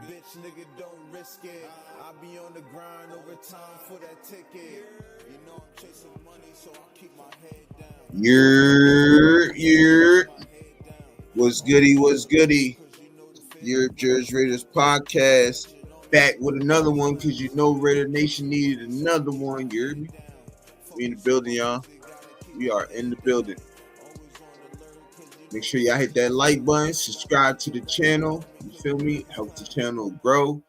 bitch, nigga, don't risk it. I be on the grind over time for that ticket. You know I'm chasing money, so I keep my head down. What's goody? TheYurpJerz Raiders Podcast. Back with another one because you know Raider Nation needed another one. You heard me? We in the building, y'all. We are in the building. Make sure y'all hit that like button, subscribe to the channel. You feel me? Help the channel grow.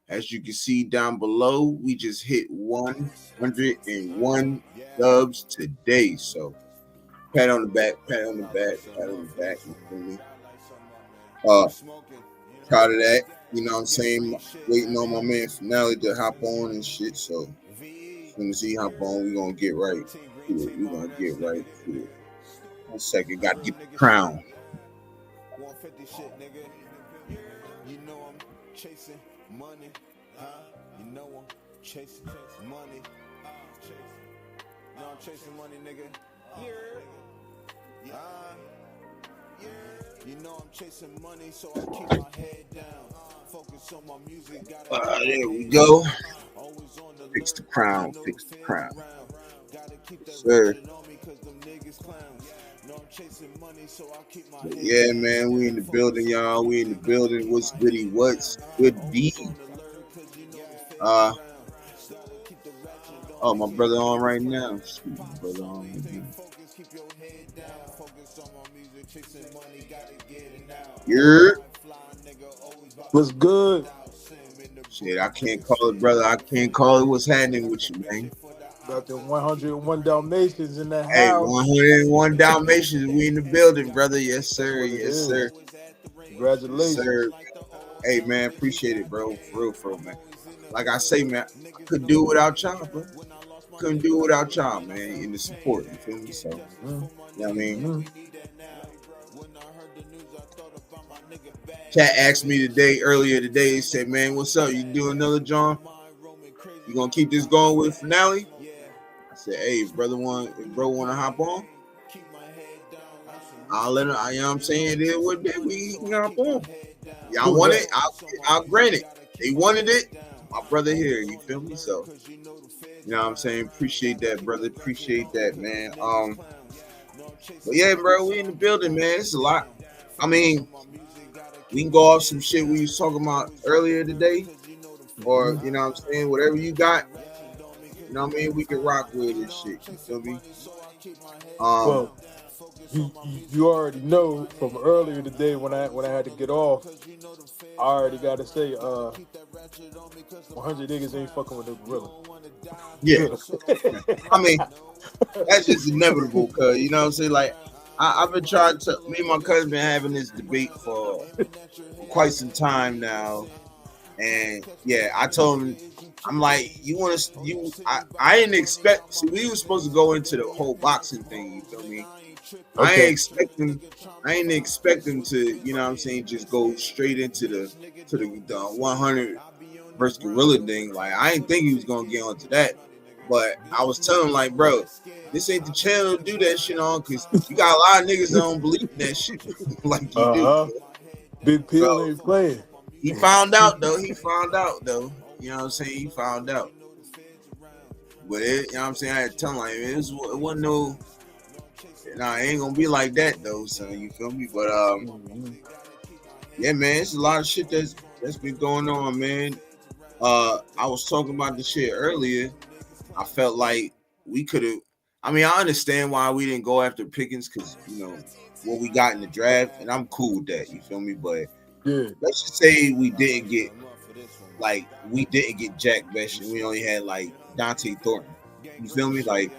As you can see down below, we just hit 101 dubs today. So pat on the back. You feel me? Proud of that. You know what I'm saying? Waiting on my man Finale to hop on and shit. So as soon as he hop on, we're gonna get right to it. 1 second, gotta get the crown. 150 shit, nigga. You know I'm chasing money. You know I'm chasing money. I'm chasing money, nigga. You know I'm chasing money, so I keep my head down. Focus on my music. There we go. Fix the crown. Sir. Yeah, man, we in the building, y'all. What's goody? What's good deed? Oh, my brother on right now. What's good? Shit, I can't call it, brother. I can't call it. What's happening with you, man? Got the 101 Dalmatians in the Hey, house. 101 Dalmatians. We in the building, brother. Yes, sir. Congratulations. Yes, sir. Hey, man, appreciate it, bro. For real, man. Like I say, man, I couldn't do it without y'all, bro. Couldn't do it without y'all, man, in the support. You feel me? So, you know what I mean? Cat asked me earlier today, he said, man, what's up? You do another John? You gonna keep this going with Finale? I said, hey, if bro wanna hop on, I'll let him, you know what I'm saying? It would be, we can hop on. Y'all want it? I'll grant it. They wanted it. My brother here, you feel me? So, you know what I'm saying? Appreciate that, brother. Appreciate that, man. But yeah, bro, we in the building, man. It's a lot. I mean, we can go off some shit we was talking about earlier today, or you know what I'm saying, whatever you got, you know what I mean, we can rock with this shit. You feel me? Well, you already know from earlier today when I had to get off, I already got to say, 100 niggas ain't fucking with the gorilla. Yeah, I mean, that's just inevitable, cause you know what I'm saying. Like, I've been trying to. Me and my cousin been having this debate for quite some time now, and yeah, I told him, I'm like, I didn't expect. See, we were supposed to go into the whole boxing thing. You feel me? Okay. I ain't expect him to, you know what I'm saying, just go straight into the 100 versus gorilla thing. Like, I didn't think he was gonna get onto that, but I was telling him, like, bro, this ain't the channel to do that shit on, because you got a lot of niggas that don't believe in that shit like you do. Big Pill ain't playing. He found out though. You know what I'm saying? He found out. But you know what I'm saying? I had to tell him, like, it wasn't no. Nah, it ain't gonna be like that though, son. You feel me? But yeah, man, it's a lot of shit that's been going on, man. I was talking about the shit earlier. I felt like we could have. I mean, I understand why we didn't go after Pickens, because you know what we got in the draft, and I'm cool with that. You feel me? But yeah, let's just say we didn't get Jack Best, and we only had like Dante Thornton. You feel me? Like,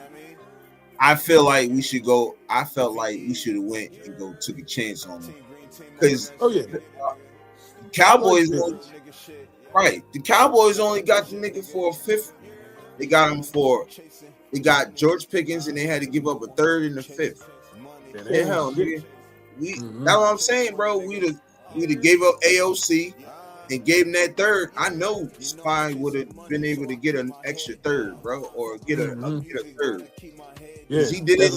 I feel like we should go. I felt like we should have went and took a chance on him, because the Cowboys, the Cowboys only got the nigga for a fifth. They got George Pickens, and they had to give up a third and a fifth. Yeah, hell, nigga. That's what I'm saying, bro. We'd have gave up AOC and gave him that third. I know Spine would have been able to get an extra third, bro, or get a third. Yeah, he did it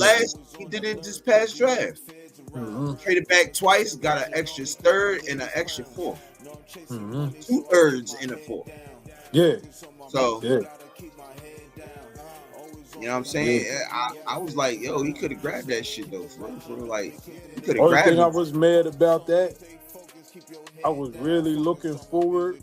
this past draft. Traded back twice, got an extra third and an extra fourth. 2/3 in the fourth. Yeah. So, Yeah. you know what I'm saying? I was like, yo, he could have grabbed that shit though. For real. Like, he could have Only grabbed thing it. I was mad about that, I was really looking forward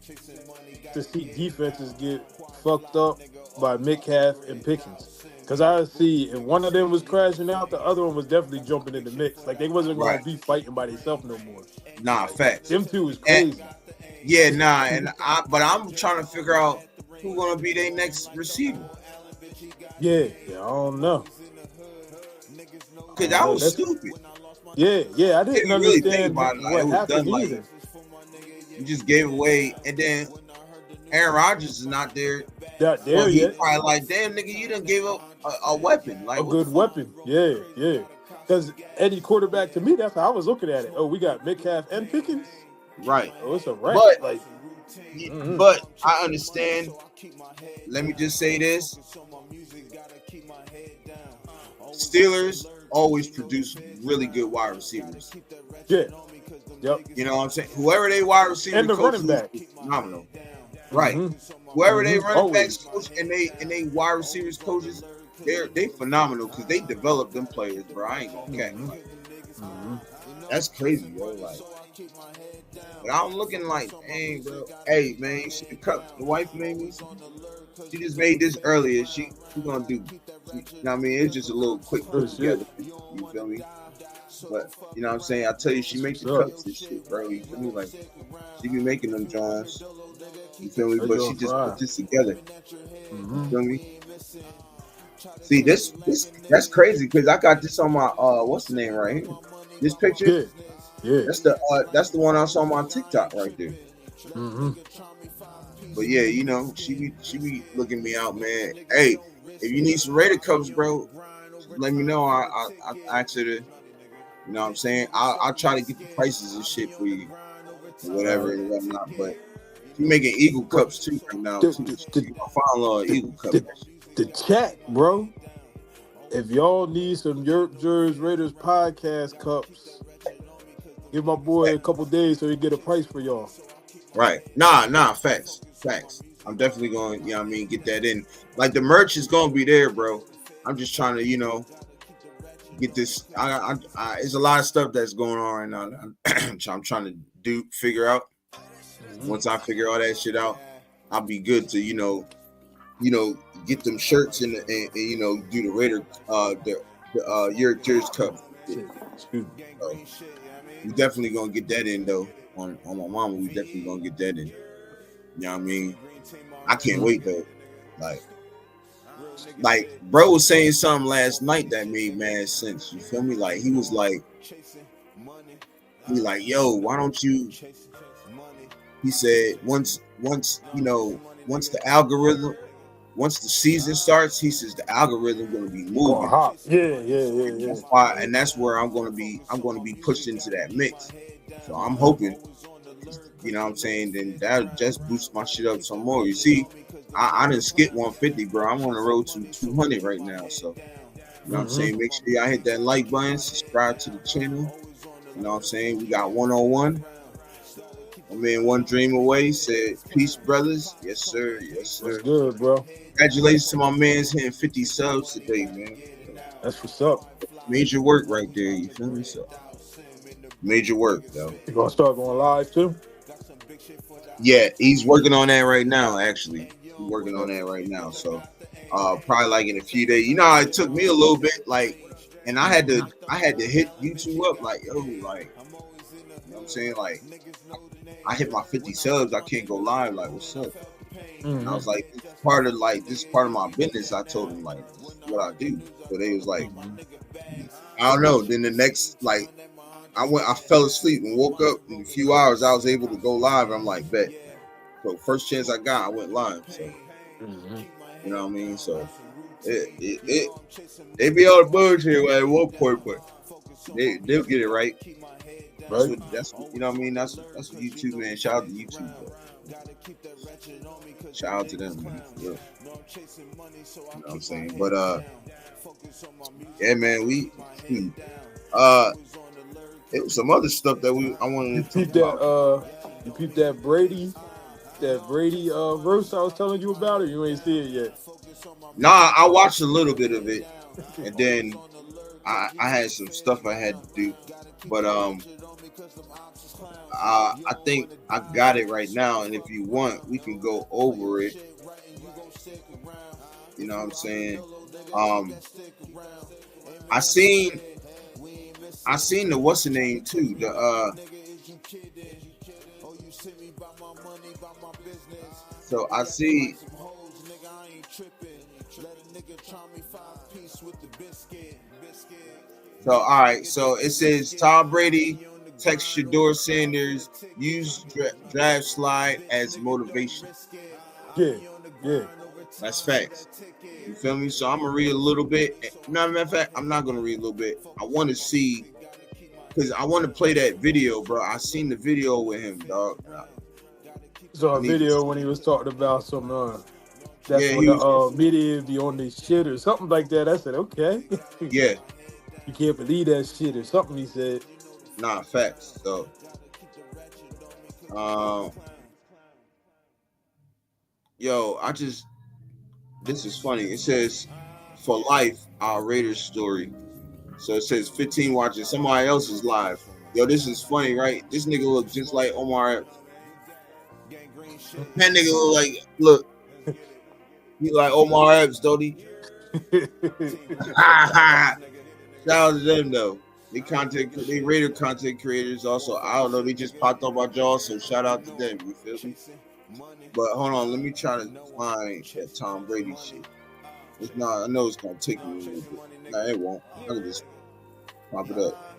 to see defenses get fucked up by Metcalf and Pickens. Because I see if one of them was crashing out, the other one was definitely jumping in the mix. Like, they wasn't going Right. to be fighting by themselves no more. Nah, facts. Them two is crazy. But I'm trying to figure out who's gonna be their next receiver. Yeah, I don't know. Cause that was stupid. Yeah, I didn't If you really think understand about it, like, it what was happened done, either. like, you just gave away, and then Aaron Rodgers is not there. Not there He yet. probably like, damn nigga, you done gave up a weapon, like A good weapon. Yeah. Because any quarterback, to me, that's how I was looking at it. Oh, we got Metcalf and Pickens. Right. Oh, it's a wrap. But I understand. Let me just say this: Steelers always produce really good wide receivers. Yeah. Yep. You know what I'm saying? Whoever they wide receiver And the coach running back. is phenomenal. Right. Whoever they running backs coach and they wide receivers coaches, they phenomenal because they develop them players, bro. I ain't gonna catch. That's crazy, bro. Like, but I'm looking like, dang, bro. Hey, man, the wife made me. She just made this earlier. She gonna do. You know what I mean? It's just a little quick put together. You feel me? But you know what I'm saying? I tell you, she makes the cuts and shit, bro. You feel me? Like, she be making them Johns. You feel me? But she just put this together. You feel me? See, that's crazy because I got this on my what's the name right here? This picture. Yeah. That's the one I saw on my TikTok right there. But yeah, you know, she be looking me out, man. Hey, if you need some Raider cups, bro, let me know. I ask her to, you know what I'm saying? I'll try to get the prices and shit for you, or whatever and whatnot. But she making Eagle cups too right now. I find a lot of Eagle cups. The chat, bro. If y'all need some TheYurpJerz Raiders Podcast cups, give my boy a couple days so he get a price for y'all. Right. Nah, facts. I'm definitely going, you know what I mean, get that in. Like, the merch is going to be there, bro. I'm just trying to, you know, get this. There's a lot of stuff that's going on right now. I'm trying to figure out. Once I figure all that shit out, I'll be good to, you know, get them shirts and you know, do the Raider, the TheYurpJerz Cup. So, we definitely gonna get that in though. On my mama, we definitely gonna get that in. You know what I mean? I can't wait though. Like bro was saying something last night that made mad sense. You feel me? Like he was like, yo, why don't you? He said once the algorithm. Once the season starts, he says the algorithm gonna be moving. Yeah. That's why, and that's where I'm gonna be pushed into that mix. So I'm hoping, you know what I'm saying, then that'll just boost my shit up some more. You see, I didn't skip 150, bro. I'm on the road to 200 right now. So, you know what I'm saying? Make sure y'all hit that like button, subscribe to the channel. You know what I'm saying? We got 101. I mean, one dream away. Said, peace, brothers. Yes, sir. That's good, bro. Congratulations to my man's hitting 50 subs today, man. That's what's up. Major work right there. You feel me? So, major work, though. You gonna start going live too? Yeah, he's working on that right now. Actually, he's working on that right now. So, probably like in a few days. You know, it took me a little bit, like, and I had to hit YouTube up, like, yo, like, you know what I'm saying, like. I hit my 50 subs. I can't go live. Like, what's up? And I was like, this is part of my business. I told them, like, this is what I do. So they was like, I don't know. Then the next, like, I fell asleep and woke up in a few hours. I was able to go live. I'm like, bet. So first chance I got, I went live. So, you know what I mean? So they be all the bullshit at one point, but they'll get it right. Right. That's you know what I mean. That's what YouTube, man. Shout out to YouTube, bro. Shout out to them, man. Yeah. You know what I'm saying? But yeah, man. It was some other stuff that I wanted to talk about. You peep that Brady verse I was telling you about, or you ain't see it yet? Nah, I watched a little bit of it, and then I had some stuff I had to do, but I think I got it right now, and if you want, we can go over it. You know what I'm saying? I seen the what's the name too. So I see. So all right. So it says Tom Brady text Shedeur Sanders, use draft slide as motivation. Yeah. That's facts. You feel me? So I'm gonna read a little bit. Matter of fact, I'm not gonna read a little bit. I want to see because I want to play that video, bro. I seen the video with him, dog. Saw a video when he was talking about some. That's Yeah, when he was. the media be on this shit or something like that. I said, okay. Yeah, You can't believe that shit or something he said. nah, facts. So, yo, this is funny. It says for life, our Raiders story. So it says 15 watching somebody else's live. Yo, this is funny, right? This nigga look just like Omar Epps. That nigga look, he like Omar Epps, don't he? Shout out to them though. They Raider content creators also. I don't know, they just popped up our jaw, so shout out to them. You feel me? But hold on, let me try to find that Tom Brady shit. It's not. I know it's gonna take me a little bit. Nah, it won't. I can just pop it up.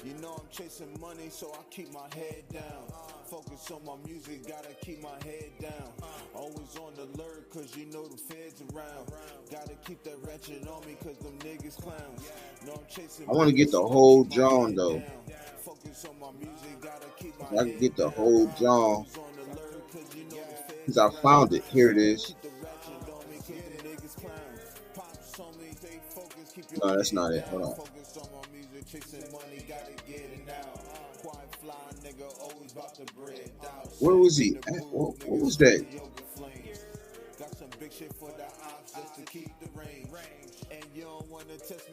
You know I'm chasing money, so I keep my head down. Focus on my music, gotta keep my head down. Always on the alert, cause you know the feds around. Gotta keep that ratchet on me, cause them niggas clowns. No, I'm chasing. I want to get the whole John though. Focus on my music, gotta keep my I can get the whole John because I found it. Here it is. No, that's not it. Hold on. Where was he at? What was that?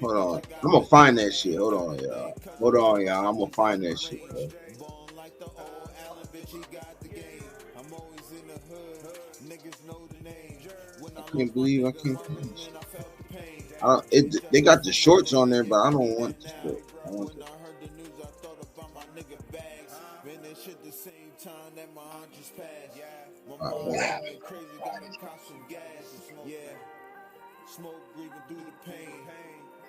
Hold on. I'm gonna find that shit. Hold on, y'all. I'm gonna find that shit, bro. I can't believe I can't find this shit. They got the shorts on there, but I don't want the short. I want the... Smoke breathing through the pain.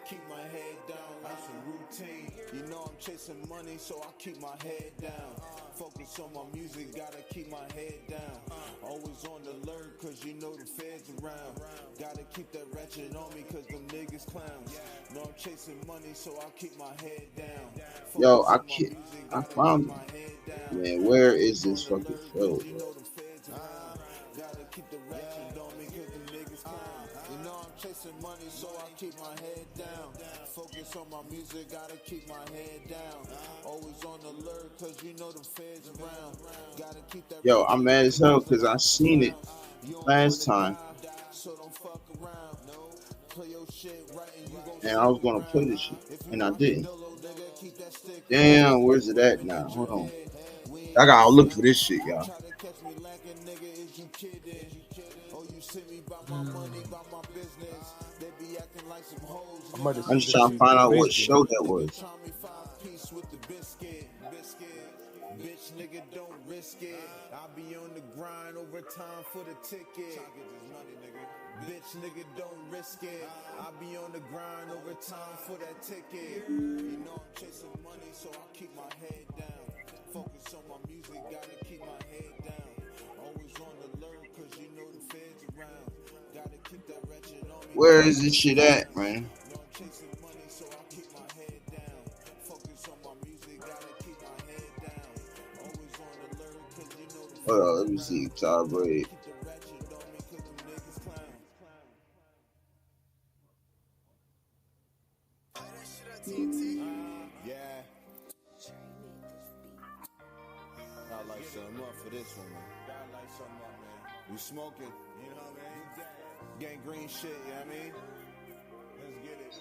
Keep my head down, that's a routine. You know I'm chasing money, so I keep my head down. Focus on my music, gotta keep my head down. Always on the alert, cause you know the feds around. Gotta keep that ratchet on me, cause them niggas clowns. No, I'm chasing money, so I keep my head down. Yo, I found it. Man, where is this fucking show, bro? Gotta keep the ratchet on me, cause them niggas clowns. You know I'm chasing money, so I keep my head down. Focus on my music, gotta keep my head down. Always on the alert, cause you know the feds around. Gotta keep that. Yo, I'm mad as hell because I seen it last time. And I was gonna play this shit, and I didn't. Damn, where's it at now? Hold on. I gotta look for this shit, y'all. I'm just trying to find out what show that was. Bitch, nigga, don't risk it. I be on the grind over time for the ticket. Bitch, nigga, don't risk it. I be on the grind over time for that ticket. You know I'm chasing money, so I keep my head down. Focus on my music, gotta keep my head down. Always on the alert, cause you know the feds around. Gotta keep that ratchet on me. Where is this shit at, man? Hold on, let me see. Tom Brady. something up for this one, man. Gotta light something up, man. We smoking, you know what I mean? Gangrene shit, you know what I mean? Let's get it.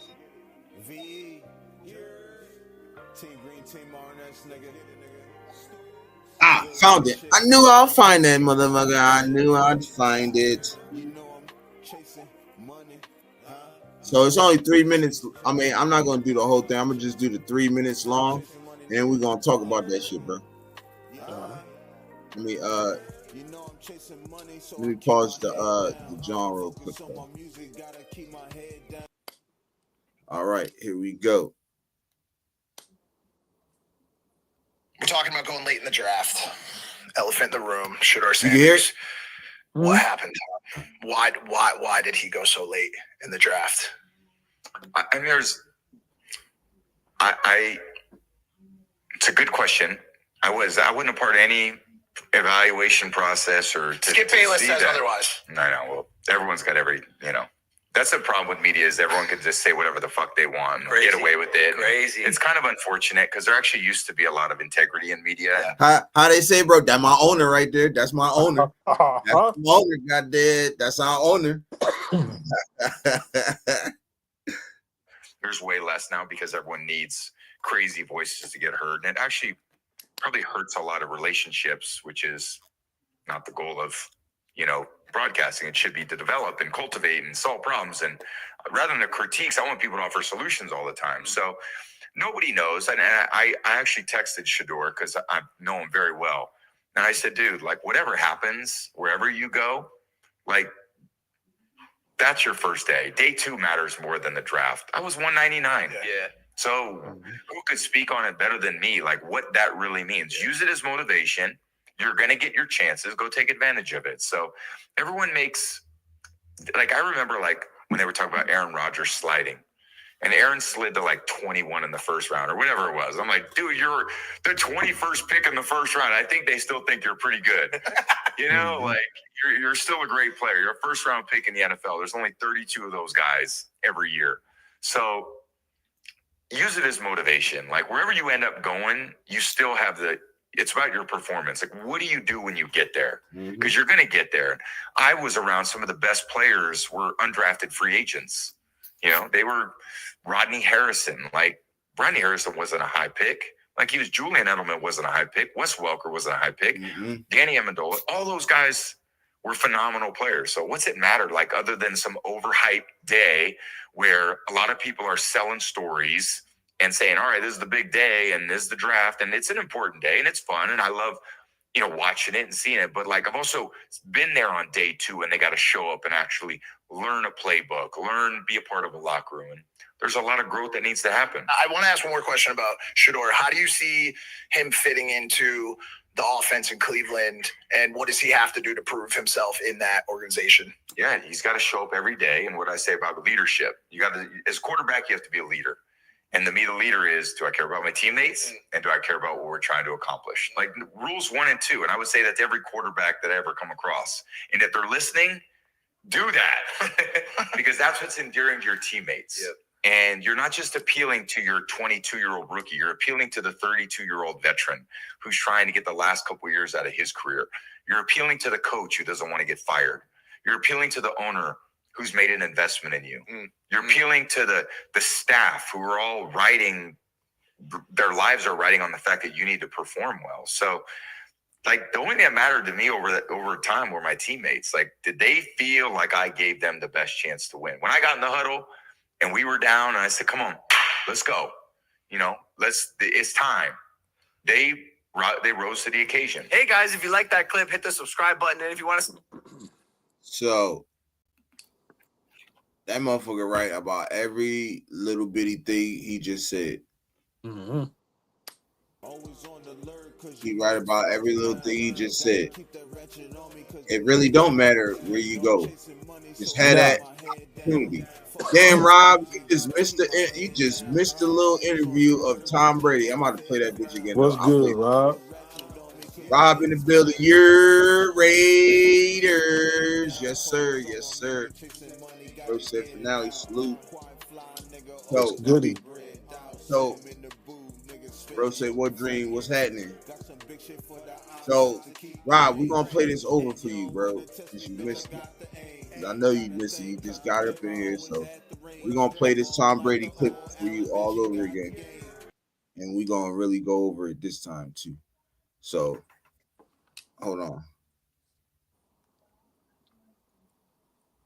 VE. Team Green, Team RNS, nigga. Ah, found it. I knew I'll find that motherfucker. I knew I'd find it. You know I'm chasing money. So it's only 3 minutes. I mean, I'm not gonna do the whole thing. I'm gonna just do the 3 minutes long, and then we're gonna talk about that shit, bro. Let me pause the John real quick. Bro. All right, here we go. We're talking about going late in the draft. Elephant in the room. Shedeur You hear Sanders. it? What happened? Why did he go so late in the draft? And it's a good question. I wasn't a part of any evaluation process or Skip Bayless says otherwise. No. Well, everyone's got that's the problem with media is everyone can just say whatever the fuck they want and get away with it. Crazy. It's kind of unfortunate because there actually used to be a lot of integrity in media. How they say, bro? That's my owner right there. That's my owner. That's my owner. Goddamn, that's our owner. There's way less now because everyone needs crazy voices to get heard. And it actually probably hurts a lot of relationships, which is not the goal of, broadcasting. It should be to develop and cultivate and solve problems. And rather than the critiques, I want people to offer solutions all the time. So nobody knows. And I actually texted Shedeur because I know him very well. And I said, dude, like whatever happens, wherever you go, like that's your first day. Day 2 matters more than the draft. I was 199. Yeah. So who could speak on it better than me? Like what that really means. Use it as motivation. You're going to get your chances. Go take advantage of it. So everyone makes, like, I remember like when they were talking about Aaron Rodgers sliding and Aaron slid to like 21 in the first round or whatever it was. I'm like, dude, you're the 21st pick in the first round. I think they still think you're pretty good. Like you're still a great player. You're a first round pick in the NFL. There's only 32 of those guys every year. So use it as motivation. Like wherever you end up going, you still have it's about your performance. Like, what do you do when you get there? Because you're going to get there. I was around some of the best players were undrafted free agents. They were Rodney Harrison. Like, Rodney Harrison wasn't a high pick. Like, Julian Edelman wasn't a high pick. Wes Welker wasn't a high pick. Danny Amendola. All those guys were phenomenal players. So what's it matter, like, other than some overhyped day where a lot of people are selling stories and saying, all right, this is the big day and this is the draft and it's an important day and it's fun. And I love, watching it and seeing it. But like, I've also been there on day 2 and they got to show up and actually learn a playbook, be a part of a locker room. And there's a lot of growth that needs to happen. I want to ask one more question about Shedeur. How do you see him fitting into the offense in Cleveland and what does he have to do to prove himself in that organization? Yeah, he's got to show up every day. And what I say about leadership, as quarterback, you have to be a leader. And the leader is, do I care about my teammates? And do I care about what we're trying to accomplish? Like rules 1 and 2. And I would say that to every quarterback that I ever come across. And if they're listening, do that. Because that's what's endearing to your teammates. Yep. And you're not just appealing to your 22-year-old rookie. You're appealing to the 32-year-old veteran who's trying to get the last couple of years out of his career. You're appealing to the coach who doesn't want to get fired. You're appealing to the owner who's made an investment in you. You're appealing to the staff who are all their lives are riding on the fact that you need to perform well. So like the only thing that mattered to me over time were my teammates. Like, did they feel like I gave them the best chance to win? When I got in the huddle and we were down and I said, come on, let's go. It's time. They rose to the occasion. Hey guys, if you like that clip, hit the subscribe button. And if you want to. So that motherfucker right about every little bitty thing he just said. He right about every little thing he just said. It really don't matter where you go. Just had that opportunity. Damn, Rob, you just missed the little interview of Tom Brady. I'm about to play that bitch again. What's good, Rob? Rob in the building. Your Raiders. Yes, sir. Yes, sir. Bro said finale salute. So, Goody. So, bro said, what dream? What's happening? So, Rob, we're gonna play this over for you, bro, because you missed it. I know you missed it. You just got up in here, so we're gonna play this Tom Brady clip for you all over again, and we're gonna really go over it this time too. So, hold on,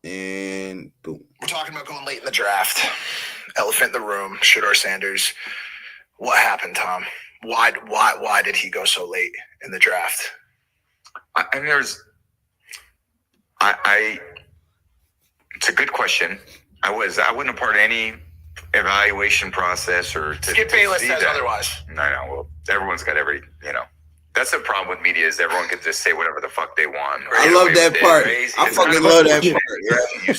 and boom. We're talking about going late in the draft. Elephant in the room. Shedeur Sanders. What happened, Tom? Why did he go so late in the draft? I mean, it's a good question. I wasn't a part of any evaluation process or Skip Bayless says otherwise. I know. Well, everyone's got that's the problem with media is everyone can just say whatever the fuck they want. I love that part. I fucking love that part. Yeah.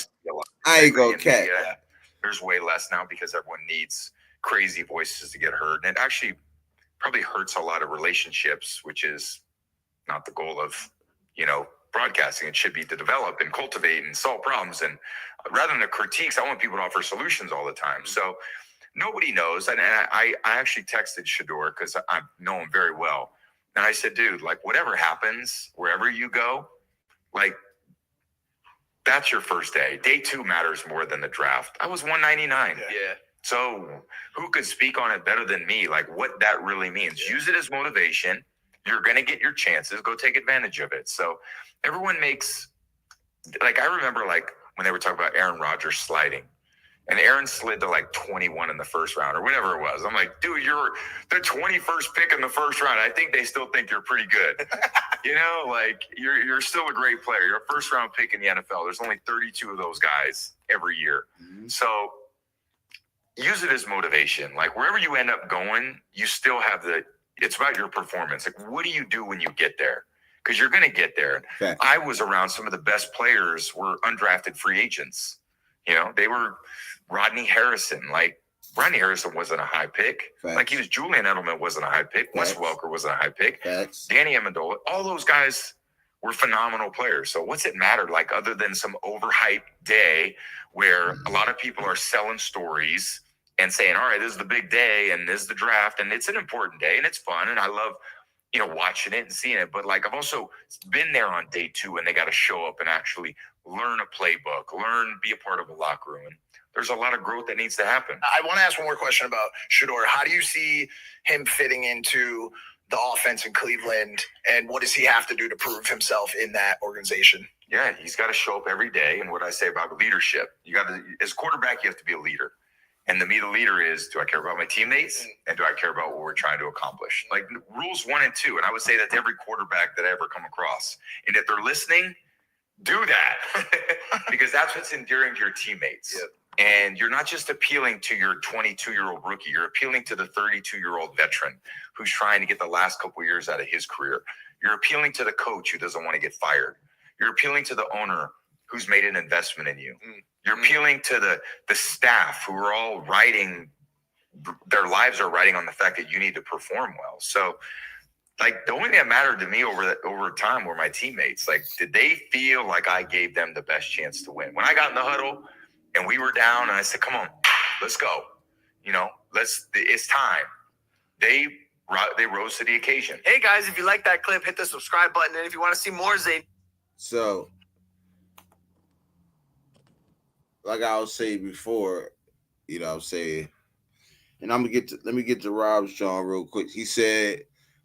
I ain't gonna cat. There's way less now because everyone needs crazy voices to get heard. And it actually probably hurts a lot of relationships, which is not the goal of, broadcasting. It should be to develop and cultivate and solve problems. And rather than the critiques, I want people to offer solutions all the time. So nobody knows. And I actually texted Shedeur because I know him very well. And I said, dude, like whatever happens, wherever you go, like that's your first day. Day 2 matters more than the draft. I was 199. Yeah. So who could speak on it better than me? Like what that really means. Yeah. Use it as motivation. You're going to get your chances. Go take advantage of it. So everyone makes, like, I remember like when they were talking about Aaron Rodgers sliding and Aaron slid to like 21 in the first round or whatever it was. I'm like, dude, you're the 21st pick in the first round. I think they still think you're pretty good. Like you're still a great player. You're a first round pick in the NFL. There's only 32 of those guys every year. Mm-hmm. So use it as motivation. Like wherever you end up going, you still have it's about your performance. Like, what do you do when you get there? Because you're going to get there. Okay. I was around some of the best players were undrafted free agents. They were Rodney Harrison. Like, Rodney Harrison wasn't a high pick. Facts. Like, he was Julian Edelman wasn't a high pick. Facts. Wes Welker wasn't a high pick. Facts. Danny Amendola. All those guys were phenomenal players. So what's it matter, like, other than some overhyped day where a lot of people are selling stories and saying, all right, this is the big day and this is the draft and it's an important day and it's fun and I love, watching it and seeing it. But like I've also been there on day 2 and they got to show up and actually learn a playbook, be a part of a locker room. And there's a lot of growth that needs to happen. I want to ask one more question about Shedeur. How do you see him fitting into the offense in Cleveland and what does he have to do to prove himself in that organization? Yeah, he's got to show up every day. And what I say about leadership, as quarterback, you have to be a leader. And to me, the leader is, do I care about my teammates? And do I care about what we're trying to accomplish? Like rules 1 and 2. And I would say that to every quarterback that I ever come across. And if they're listening, do that. Because that's what's endearing to your teammates. Yep. And you're not just appealing to your 22-year-old rookie. You're appealing to the 32-year-old veteran who's trying to get the last couple of years out of his career. You're appealing to the coach who doesn't want to get fired. You're appealing to the owner who's made an investment in you. You're appealing to the staff who are all their lives are riding on the fact that you need to perform well. So, like, the only thing that mattered to me over time were my teammates. Like, did they feel like I gave them the best chance to win? When I got in the huddle and we were down and I said, come on, let's go. It's time. They rose to the occasion. Hey, guys, if you like that clip, hit the subscribe button. And if you want to see more, Zane. So, like I was saying before, I'm saying, and let me get to Rob's John real quick. He said,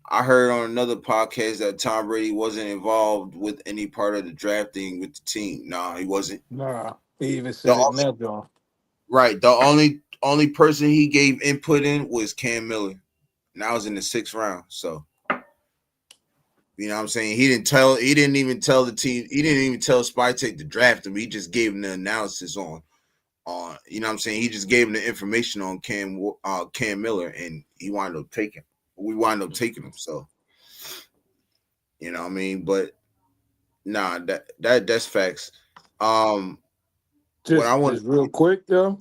I heard on another podcast that Tom Brady wasn't involved with any part of the drafting with the team. No, he wasn't. Nah, he even said it in that, John. Right. The only person he gave input in was Cam Miller. And I was in the 6th round. So, you know what I'm saying? He didn't even tell the team. He didn't even tell Spytek to draft him. He just gave him the analysis on, you know what I'm saying? He just gave him the information on Cam Miller, and we wound up taking him. So, you know what I mean? But nah, that's facts. Just real quick though.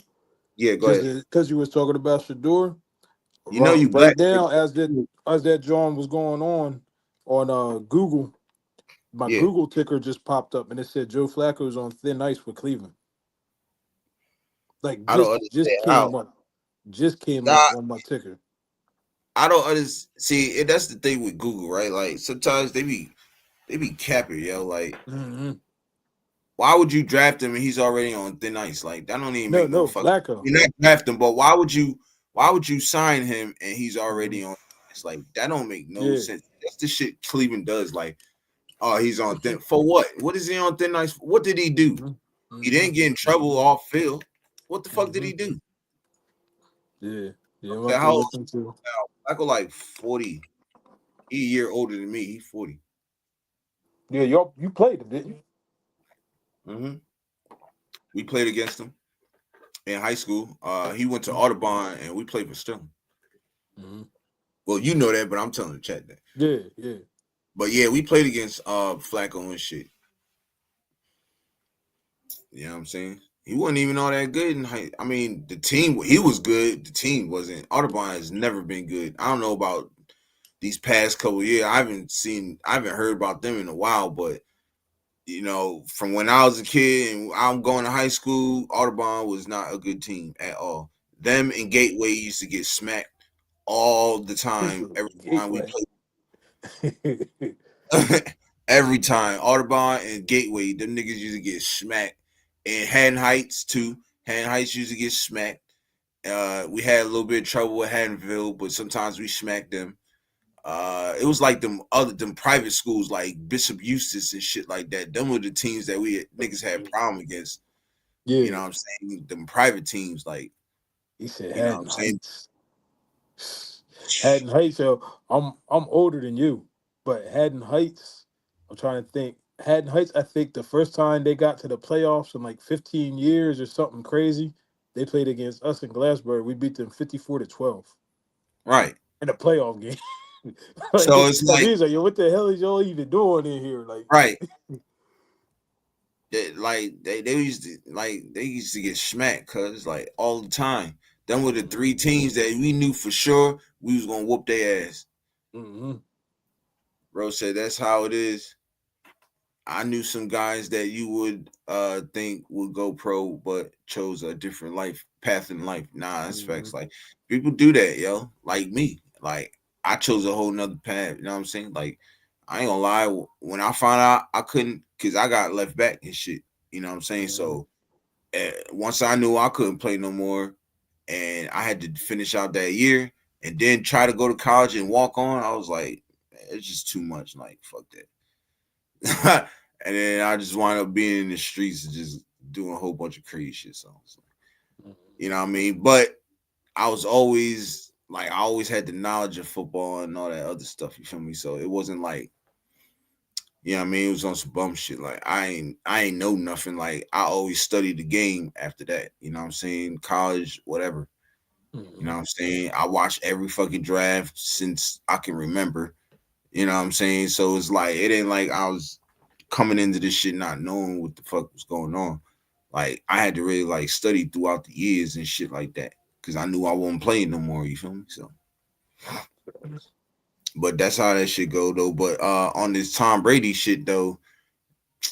Yeah, go ahead. Because you was talking about Shedeur. You right now as that John was going on Google, my Google ticker just popped up and it said Joe Flacco's on thin ice with Cleveland. Like just came up on my ticker. I don't understand. See, that's the thing with Google, right? Like sometimes they be capping, yo. Like, why would you draft him and he's already on thin ice? Like, that don't even make no fucking. Flacco. You're not draft him, but why would you sign him and he's already on? It's like that don't make no sense. That's the shit Cleveland does. Like, oh, he's on thin for what? What is he on thin ice? What did he do? He didn't get in trouble off field. What the fuck did he do? Yeah. How old is now? Flacco like 40. He a year older than me. He's 40. Yeah, you played him, didn't you? We played against him in high school. He went to Audubon and we played for Sterling. Well, you know that, but I'm telling the chat that. Yeah. But yeah, we played against Flacco and shit. You know what I'm saying? He wasn't even all that good in high. I mean, the team, he was good. The team wasn't. Audubon has never been good. I don't know about these past couple of years. I haven't heard about them in a while, but you know, from when I was a kid and I'm going to high school, Audubon was not a good team at all. Them and Gateway used to get smacked all the time. Every time we played. Every time. Audubon and Gateway, them niggas used to get smacked. And Haddon Heights, too. Haddon Heights used to get smacked. We had a little bit of trouble with Haddonville, but sometimes we smacked them. It was like them private schools like Bishop Eustace and shit like that. Them were the teams that we niggas had problem against. Yeah. You know what I'm saying? Them private teams, like he said Haddon Heights. Haddon Heights, so I'm older than you, but Haddon Heights, I'm trying to think. Haddon Heights, I think the first time they got to the playoffs in like 15 years or something crazy, they played against us in Glassboro. We beat them 54-12. Right. In a playoff game. Like, so it's like, yo, what the hell is y'all even doing in here? Like, right. They used to get smacked, cause like all the time. Them were the three teams that we knew for sure we was gonna whoop their ass. Bro said that's how it is. I knew some guys that you would think would go pro, but chose a different path in life. Nah, that's facts. Like people do that, yo. Like me. Like I chose a whole nother path. You know what I'm saying? Like I ain't gonna lie. When I found out I couldn't, cause I got left back and shit. You know what I'm saying? So once I knew I couldn't play no more, and I had to finish out that year, and then try to go to college and walk on, I was like, it's just too much. Like fuck that. And then I just wound up being in the streets and just doing a whole bunch of crazy shit. So, you know what I mean? But I was always like, I always had the knowledge of football and all that other stuff. You feel me? So it wasn't like, you know what I mean? It was on some bum shit. Like I ain't know nothing. Like I always studied the game after that. You know what I'm saying? College, whatever. You know what I'm saying? I watched every fucking draft since I can remember. You know what I'm saying? So it's like, it ain't like I was coming into this shit not knowing what the fuck was going on. Like I had to really like study throughout the years and shit like that, because I knew I wasn't playing no more. You feel me? So, but that's how that shit go though. But on this Tom Brady shit though,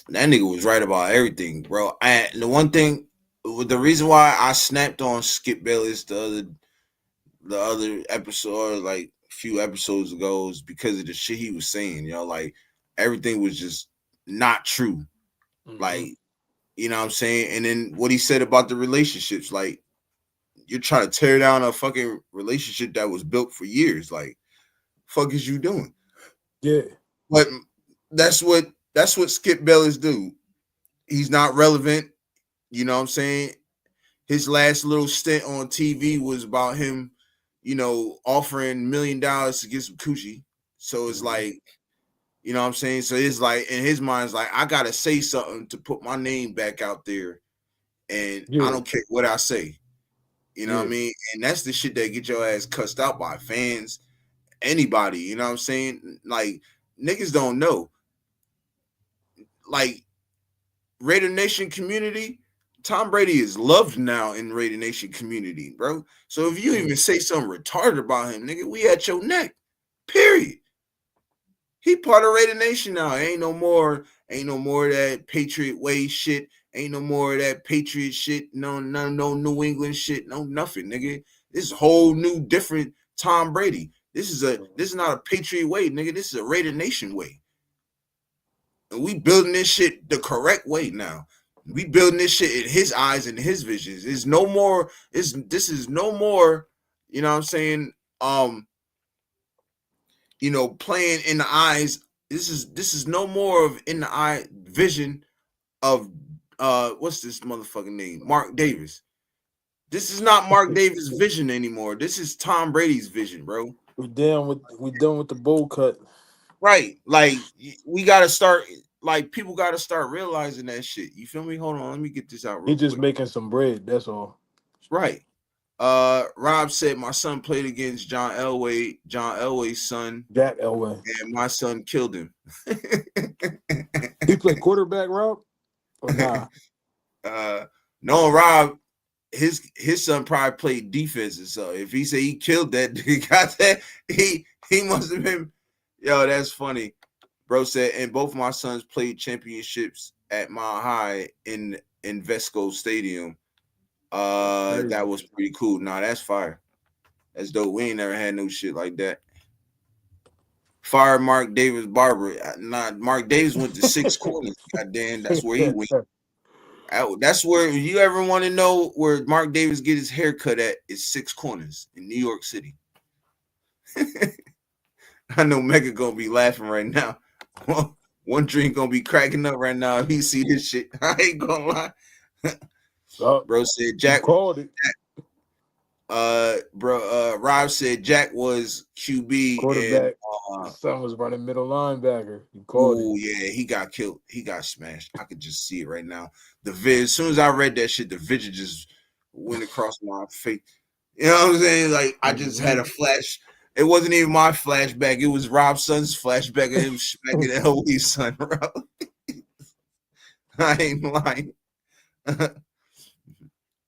that nigga was right about everything, bro. And the one thing, the reason why I snapped on Skip Bayless the other episode, like a few episodes ago, is because of the shit he was saying. You know, like everything was just not true. Like, you know what I'm saying? And then what he said about the relationships, like you're trying to tear down a fucking relationship that was built for years. Like, fuck is you doing? Yeah. But that's what Skip Bayless do. He's not relevant. You know what I'm saying? His last little stint on TV was about him, you know, offering $1 million to get some coochie. So it's like, you know what I'm saying? So it's like, in his mind, it's like, I got to say something to put my name back out there. And I don't care what I say. You know what I mean? And that's the shit that get your ass cussed out by fans, anybody. You know what I'm saying? Like, niggas don't know. Like, Raider Nation community, Tom Brady is loved now in Raider Nation community, bro. So if you even say something retarded about him, nigga, we at your neck. Period. He part of Raider Nation now. Ain't no more of that Patriot way shit. Ain't no more of that Patriot shit. No New England shit. No nothing, nigga. This whole new different Tom Brady. This is not a Patriot way, nigga. This is a Raider Nation way. And we building this shit the correct way now. We building this shit in his eyes and his visions. This is no more, you know what I'm saying? Playing in the eyes. This is no more of in the eye vision of what's this motherfucking name? Mark Davis. This is not Mark Davis' vision anymore. This is Tom Brady's vision, bro. We done with the bowl cut. Right. Like we gotta start, like people gotta start realizing that shit. You feel me? Hold on, let me get this out real He just quick. making some bread, that's all. Right. Rob said my son played against John Elway's son. Jack Elway. And my son killed him. He played quarterback, Rob? Or nah? No, Rob, his son probably played defense. So if he said he killed that dude, got that, he must have been. Yo, that's funny. Bro said, and both my sons played championships at Mile High in Vesco Stadium. That was pretty cool. Nah, that's fire. That's dope. We ain't never had no shit like that. Fire Mark Davis barber. Nah, Mark Davis went to 6 corners. Goddamn, that's where he went. That's where you ever want to know where Mark Davis get his haircut at is 6 corners in New York City. I know Mega gonna be laughing right now. One drink gonna be cracking up right now if he see this shit. I ain't gonna lie. Bro said Jack called it. Rob said Jack was QB quarterback. And his son was running middle linebacker. He called it. Yeah, he got killed. He got smashed. I could just see it right now. As soon as I read that shit, the vision just went across my face. You know what I'm saying? Like I just had a flash. It wasn't even my flashback. It was Rob's son's flashback of him smacking Elway's son, bro. I ain't lying.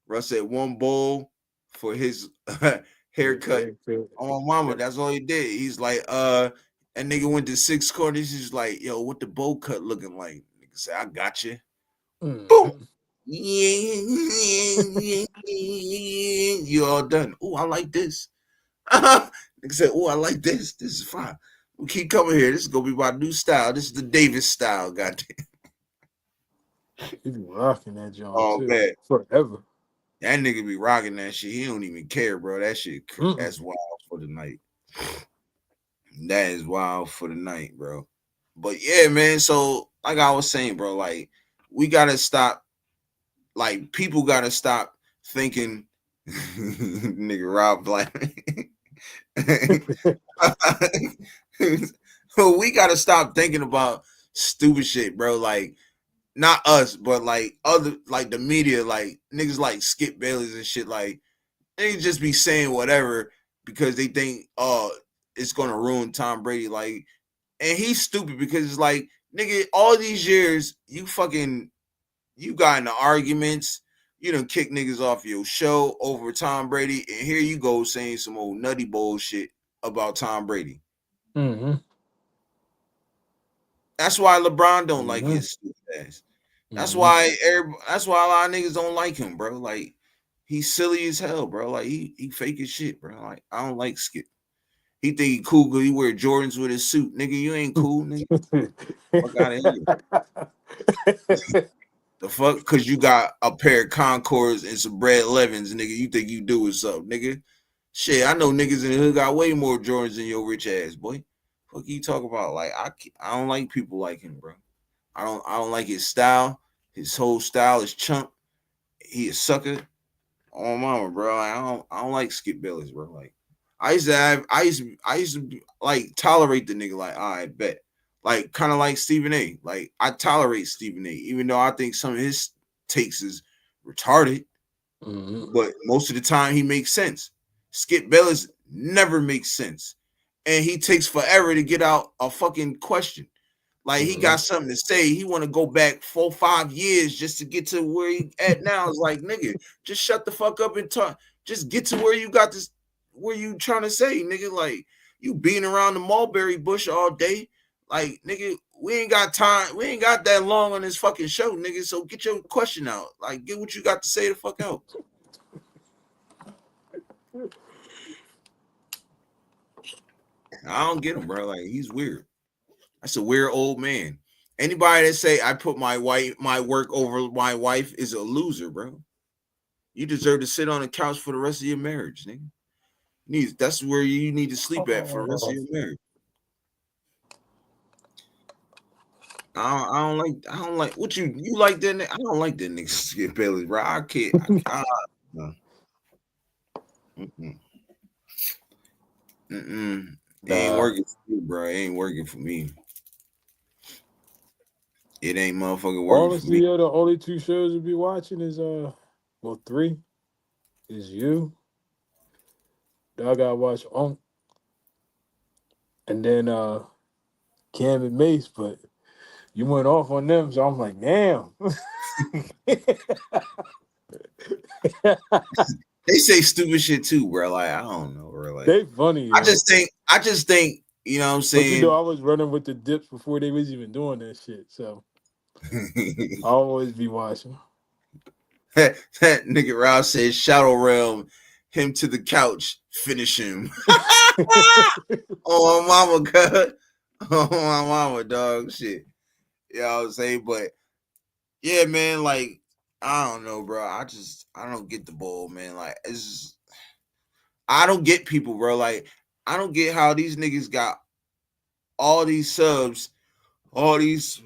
Russ said 1 bowl for his haircut. Oh, mama, that's all he did. He's like, that nigga went to 6 corners. He's like, yo, what the bowl cut looking like? Nigga said, I got you. Boom. You all done. Oh, I like this. Nigga said, oh, I like this. This is fine. We keep coming here. This is gonna be my new style. This is the Davis style, goddamn. He be rocking that joint. Oh, too. man. Forever. That nigga be rocking that shit. He don't even care, bro. That shit, that's wild for the night. That is wild for the night, bro. But yeah, man. So, like I was saying, bro, like we gotta stop. Like people gotta stop thinking, nigga Rob Black. We gotta stop thinking about stupid shit, bro. Like. Not us, but like other, like the media, like niggas like Skip Bayless and shit. Like they just be saying whatever because they think, it's gonna ruin Tom Brady. Like, and he's stupid because it's like, nigga, all these years you got into arguments, you done kick niggas off your show over Tom Brady, and here you go saying some old nutty bullshit about Tom Brady. Mm-hmm. That's why LeBron don't like his stupid ass. That's why a lot of niggas don't like him, bro. Like he's silly as hell, bro. Like he fake as shit, bro. Like I don't like Skip. He think he cool because he wear Jordans with his suit, nigga. You ain't cool, nigga. Fuck out of here. The fuck, because you got a pair of Concords and some Brad Levins, nigga. You think you do what's up, nigga? Shit, I know niggas in the hood got way more Jordans than your rich ass, boy. Fuck you talk about? Like I don't like people like him, bro. I don't like his style. His whole style is chump. He a sucker. Oh mama, bro. I don't like Skip Bayless, bro. Like I used to like tolerate the nigga. Like I bet. Like kind of like Stephen A. Like I tolerate Stephen A. Even though I think some of his takes is retarded, but most of the time he makes sense. Skip Bayless never makes sense, and he takes forever to get out a fucking question. Like he got something to say. He want to go back 4-5 years just to get to where he at now. It's like, nigga, just shut the fuck up and talk. Just get to where you got this, where you trying to say, nigga. Like you being around the mulberry bush all day. Like, nigga, we ain't got time. We ain't got that long on this fucking show, nigga. So get your question out. Like, get what you got to say the fuck out. I don't get him, bro. Like he's weird. That's a weird old man. Anybody that say I put my work over my wife is a loser, bro. You deserve to sit on the couch for the rest of your marriage, nigga. That's where you need to sleep at for the rest of your marriage. I don't like what you like that nigga. I don't like that nigga Skip Bayless, bro. I can't. No. It ain't working for me, bro. It ain't working for me. It ain't motherfucking working Honestly, for me. the only 2 shows to be watching is 3 is you. Then I gotta watch and then Cam and Mace, but you went off on them, so I'm like, damn. They say stupid shit too, bro. Like I don't know, bro. Like They funny. Yo. I just think, you know what I'm saying. But I was running with the dips before they was even doing that shit, so I always be watching. that nigga Rob says Shadow Realm, him to the couch, finish him. Oh my mama, God. Oh my mama, dog. Shit. You know what I'm saying? But yeah, man, like, I don't know, bro. I don't get the ball, man. Like, it's just, I don't get people, bro. Like, I don't get how these niggas got all these subs, all these,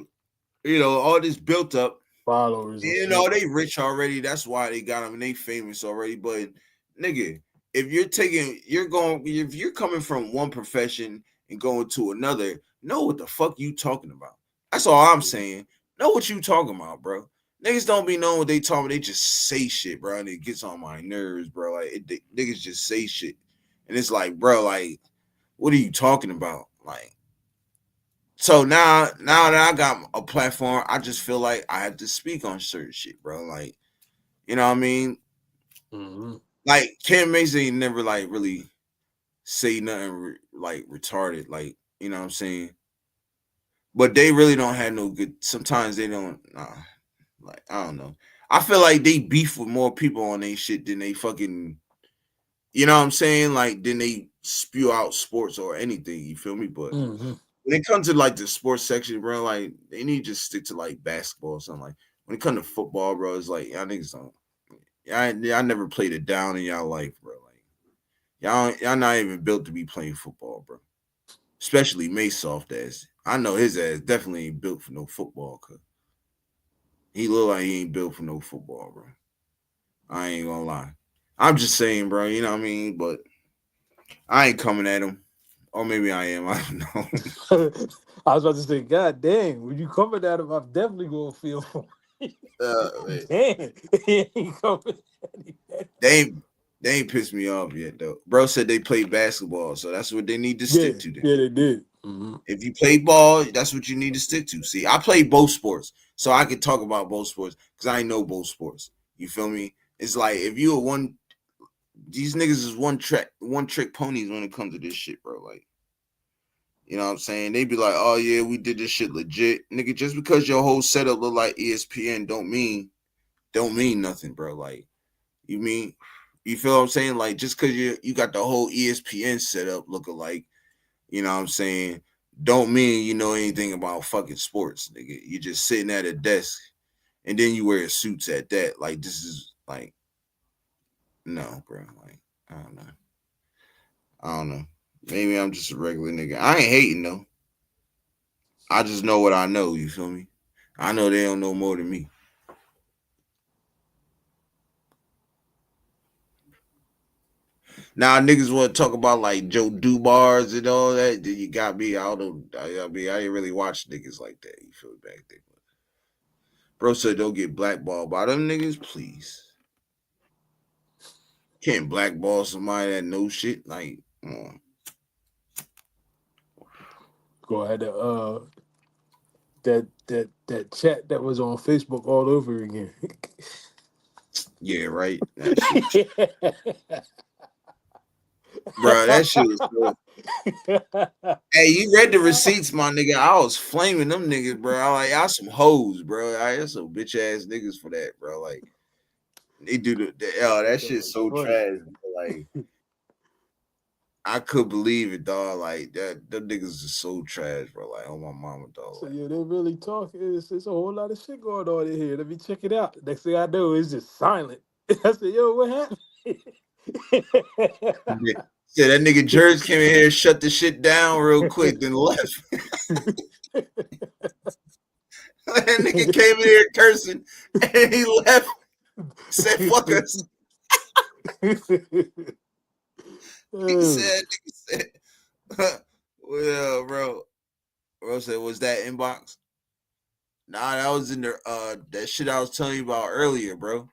all this built up. Followers. They rich already. That's why they got them and they famous already. But nigga, if you're coming from one profession and going to another, know what the fuck you talking about. That's all I'm saying. Know what you talking about, bro. Niggas don't be knowing what they talking about. They just say shit, bro, and it gets on my nerves, bro. Like niggas just say shit, and it's like, bro, like, what are you talking about, like? So now that I got a platform, I just feel like I have to speak on certain shit, bro. Like, you know what I mean? Mm-hmm. Like Cam Mason ain't never like really say nothing like retarded, like, you know what I'm saying? But they really don't have no good. Sometimes they don't. Like I don't know. I feel like they beef with more people on their shit than they fucking. You know what I'm saying? Like then they spew out sports or anything. You feel me? But when it comes to like the sports section, bro, like they need to just stick to like basketball or something. Like when it comes to football, bro, it's like y'all niggas don't. Y'all never played it down in y'all life, bro. Like y'all not even built to be playing football, bro. Especially May soft ass. I know his ass definitely ain't built for no football, cause he look like he ain't built for no football, bro. I ain't gonna lie. I'm just saying, bro. You know what I mean? But I ain't coming at him. Or maybe I am. I don't know. I was about to say, God dang, when you coming at him, I'm definitely gonna feel for you. Damn, he ain't coming at him. They ain't pissed me off yet, though. Bro said they play basketball, so that's what they need to stick to. Then. Yeah, they did. Mm-hmm. If you play ball, that's what you need to stick to. See, I play both sports, so I can talk about both sports because I know both sports. You feel me? It's like if you are these niggas is one trick ponies when it comes to this shit, bro. Like, you know what I'm saying? They be like, oh yeah, we did this shit legit. Nigga, just because your whole setup look like ESPN don't mean nothing, bro. Like, you feel what I'm saying? Like, just because you got the whole ESPN setup looking like, you know what I'm saying, don't mean you know anything about fucking sports, nigga. You just sitting at a desk and then you wear suits at that. Like, this is like, no, bro. Like, I don't know. Maybe I'm just a regular nigga. I ain't hating though. I just know what I know. You feel me? I know they don't know more than me. Now niggas want to talk about like Joe Dubars and all that. Then you got me. I don't know. I didn't really watch niggas like that. You feel me back there? Bro said don't get blackballed by them niggas, please. Can't blackball somebody that knows shit. Like, come on. Go ahead. That chat that was on Facebook all over again. Yeah, right. That shit. Bro, that shit was so. Hey, you read the receipts, my nigga. I was flaming them niggas, bro. I like y'all some hoes, bro. Y'all some bitch ass niggas for that, bro. Like they do that shit's so trash. Like I could believe it, dog. Like that, them niggas is so trash, bro. Like, oh my mama, dog. So Like, yeah, they really talking. It's a whole lot of shit going on in here. Let me check it out. Next thing I know, it's just silent. I said, "Yo, what happened?" yeah. Yeah, that nigga Jerz came in here, shut the shit down real quick, then left. That nigga came in here cursing, and he left. Said, "Fuck us." Nigga said, well, bro. Bro said, "Was that inbox?" Nah, that was in the that shit I was telling you about earlier, bro.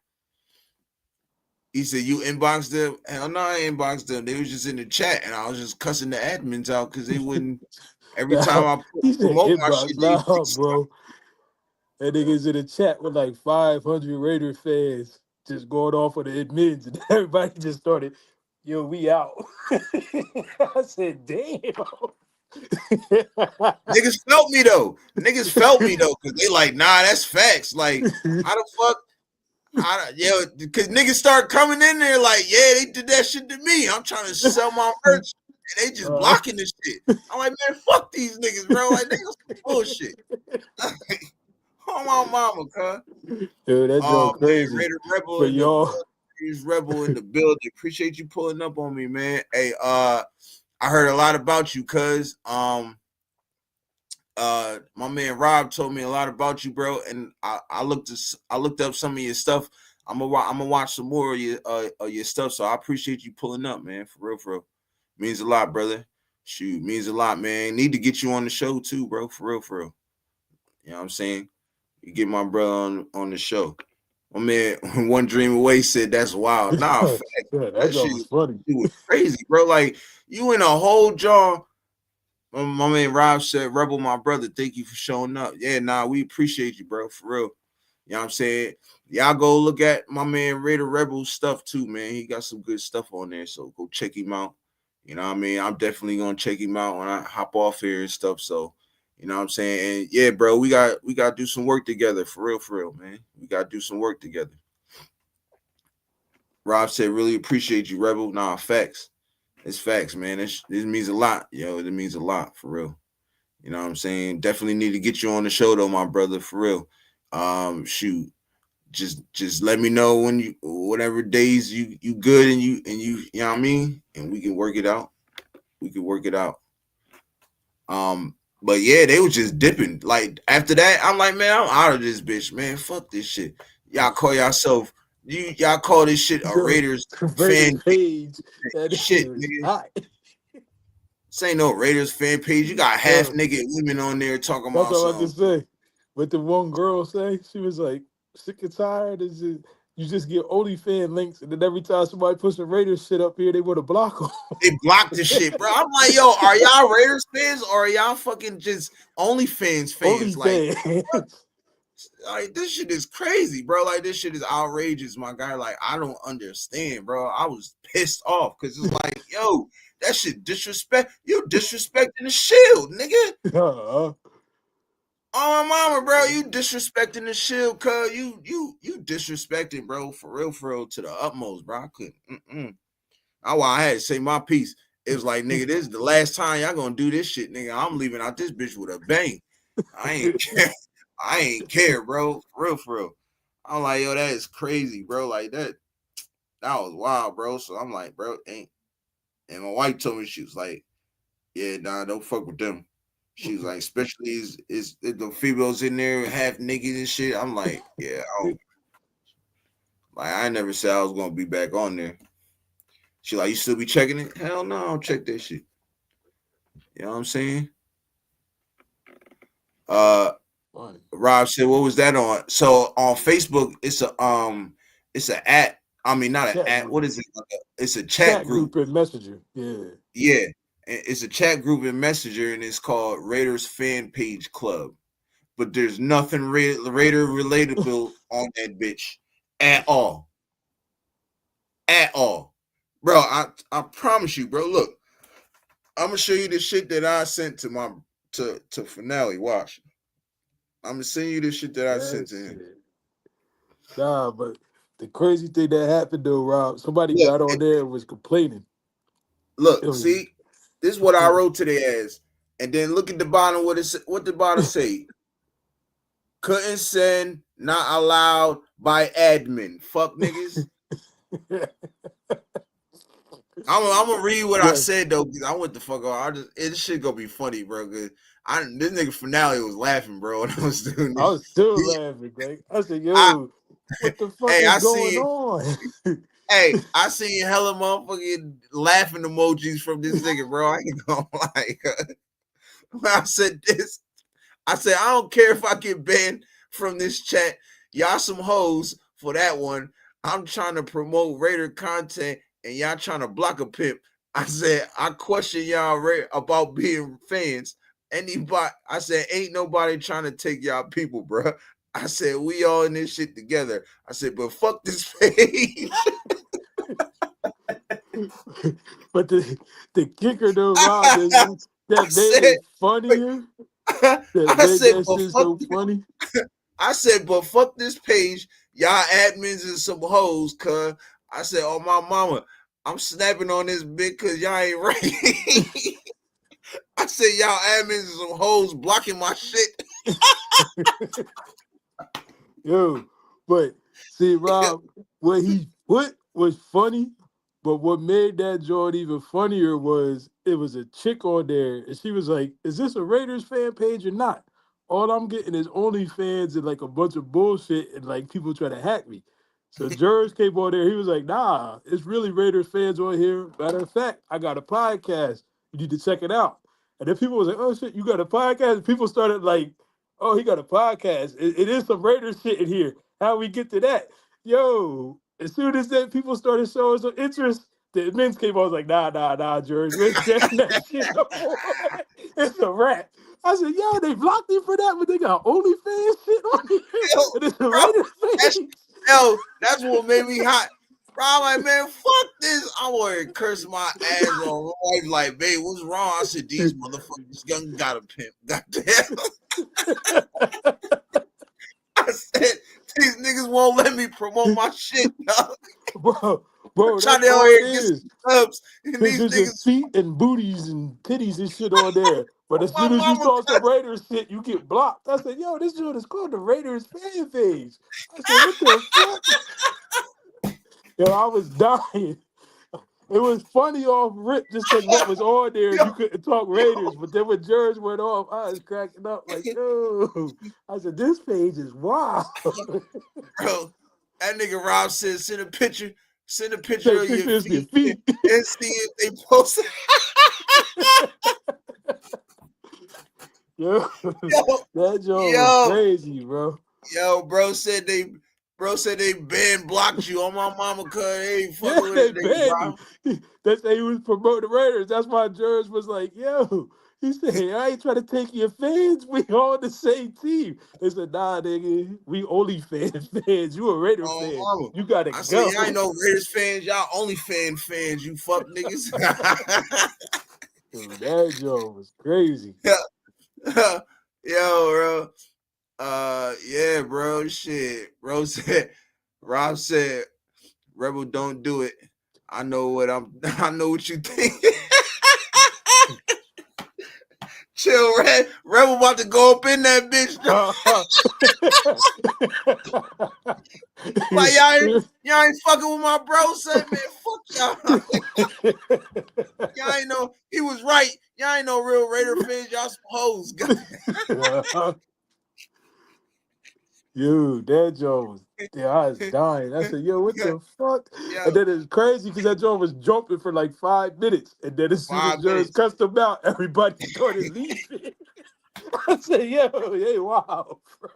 He said, "You inboxed them?" Hell no, I inboxed them. They was just in the chat, and I was just cussing the admins out because they wouldn't. Every time I he said promote my inbox. shit, they Nah, bro. That nigga's in the chat with like 500 Raider fans just going off of the admins, and everybody just started, "Yo, we out." I said, "Damn." niggas felt me though. Niggas felt me though, because they like, nah, that's facts. Like, how the fuck? Because niggas start coming in there like, yeah, they did that shit to me. I'm trying to sell my merch, and they just blocking this shit. I'm like, man, fuck these niggas, bro. Like, they got some bullshit. Oh my mama, cuz. Dude, that's so crazy. Man, Raider Rebel For in y'all. the building. Rebel in the building. Appreciate you pulling up on me, man. Hey, I heard a lot about you, cuz. My man Rob told me a lot about you, bro, and I looked up some of your stuff. I'm gonna watch some more of your stuff. So I appreciate you pulling up, man. For real. Means a lot, brother. Shoot, means a lot, man. Need to get you on the show too, bro. For real. You know what I'm saying? You get my brother on the show. My man, One Dream Away said that's wild. Nah, fact. That shit was funny. It was crazy, bro. Like you in a whole jar. My man Rob said, "Rebel, my brother, thank you for showing up." Yeah, nah, we appreciate you, bro, for real. You know what I'm saying? Y'all go look at my man Raider Rebel stuff too, man. He got some good stuff on there, so go check him out. You know what I mean? I'm definitely gonna check him out when I hop off here and stuff. So, you know what I'm saying? And yeah, bro, we got to do some work together, for real, man. We got to do some work together. Rob said, "Really appreciate you, Rebel." Nah, facts. It's facts, man. This means a lot, yo. It means a lot, for real. You know what I'm saying? Definitely need to get you on the show though, my brother, for real. Shoot. Just let me know when you whatever days you good and you know what I mean? And we can work it out. But yeah, they was just dipping. Like after that, I'm like, man, I'm out of this bitch, man. Fuck this shit. Y'all call yourself y'all call this shit a Raiders fan page. That shit, nigga. This ain't no Raiders fan page. You got half naked women on there talking about something. That's what I was to say. But the one girl say, she was like, sick and tired. You just get OnlyFans links, and then every time somebody puts a Raiders shit up here, they want to block them. They block the shit, bro. I'm like, yo, are y'all Raiders fans or are y'all fucking just OnlyFans fans? Like, this shit is crazy, bro. Like, this shit is outrageous, my guy. Like, I don't understand, bro. I was pissed off because it's like, yo, that shit disrespect. You disrespecting the shield, nigga. Oh, my mama, bro, you disrespecting the shield, cuz you disrespecting, bro, for real, to the utmost, bro. I couldn't. That's why I had to say my piece. It was like, nigga, this is the last time y'all gonna do this shit, nigga. I'm leaving out this bitch with a bang. I ain't care, bro. For real. I'm like, yo, that is crazy, bro. Like that was wild, bro. So I'm like, bro, and my wife told me, she was like, yeah, nah, don't fuck with them. She was like, especially is the females in there half naked and shit. I'm like, yeah, I never said I was gonna be back on there. She like, you still be checking it? Hell no, I don't check that shit. You know what I'm saying? Rob said, what was that on? So on Facebook, it's an at. I mean, not an at. What is it? It's a chat group in Messenger. Yeah. It's a chat group in Messenger, and it's called Raiders Fan Page Club. But there's nothing Raider relatable on that bitch at all. At all. Bro, I promise you, bro. Look, I'm gonna show you the shit that I sent to Finale. Watch. I'm gonna send you the shit that I sent to him. Nah, but the crazy thing that happened though, Rob, somebody got on there and was complaining. Look, see, this is what I wrote to their ass. And then look at the bottom, what the bottom say. Couldn't send, not allowed by admin. Fuck niggas. I'm gonna read what I said though, because I went the fuck off. This shit gonna be funny, bro. Cause this nigga finale was laughing, bro. When I was doing this. I was still laughing, Greg. I said, "Yo, what the fuck is going on?" Hey, I seen hella motherfucking laughing emojis from this nigga, bro. I ain't gonna lie. When I said this, I said I don't care if I get banned from this chat. Y'all some hoes for that one. I'm trying to promote Raider content. And y'all trying to block a pimp. I said, I question y'all about being fans. I said, ain't nobody trying to take y'all people, bro. I said, we all in this shit together. I said, but fuck this page. But the kicker though, Rob, is that made it funnier. That shit so funny. I said, but fuck this page. Y'all admins and some hoes, cuz. I said, oh, my mama, I'm snapping on this bitch because y'all ain't right. I said, y'all admins and some hoes blocking my shit. Yo, but see, Rob, what he put was funny, but what made that joint even funnier was it was a chick on there, and she was like, is this a Raiders fan page or not? All I'm getting is OnlyFans and like a bunch of bullshit and like people trying to hack me. So Jerz came on there. He was like, nah, it's really Raiders fans on here. Matter of fact, I got a podcast. You need to check it out. And then people was like, oh, shit, you got a podcast? And people started like, oh, he got a podcast. It is some Raiders shit in here. How we get to that? Yo, as soon as that people started showing some interest, the admins came on. I was like, nah, Jerz. We ain't sharing that shit no more. It's a wrap. I said, yo, they blocked him for that, but they got OnlyFans shit on here. And it's a Raiders page. Yo, that's what made me hot. Bro, I'm like, man, fuck this. I want to curse my ass on life. Like, babe, what's wrong? I said, these motherfuckers young got a pimp. Goddamn. I said, these niggas won't let me promote my shit, dog. Bro, I'm trying to out here get some subs. And these niggas feet and booties and titties and shit on there. But as soon as you saw some Raiders shit, you get blocked. I said, yo, this joint is called the Raiders fan page. I said, what the fuck? Yo, I was dying. It was funny off rip, just because what was on there, you couldn't talk Raiders. But then when Jerz went off, I was cracking up like, yo. I said, this page is wild. Bro, that nigga Rob said, send a picture of your feet and see if they post it. Yo, that joke was crazy, bro. Yo, bro said they banned blocked you on my mama, cuz they ain't fucking with it. They say he was promoting the Raiders. That's why Jerz was like, yo, he said, hey, I ain't trying to take your fans. We all the same team. They said, nah, nigga, we only fans. You a Raiders fan. Mama. You gotta go. Said, y'all ain't no Raiders fans. Y'all only fans, you fuck niggas. Dude, that joke was crazy. Yo, bro. Yeah, bro. Shit. Rob said, Rebel, don't do it. I know what you think. Chill, Rebel about to go up in that bitch. Like y'all ain't fucking with my bro, son, man. Fuck y'all. Y'all ain't know he was right. Y'all ain't no real Raider fans. Y'all some hoes. Yo, that joke was, I was dying. I said, yo, what the fuck? Yo. And then it's crazy because that joke was jumping for like 5 minutes. And then as soon as Jerz cussed him out, everybody started leaving. I said, yo, hey, wow, bro.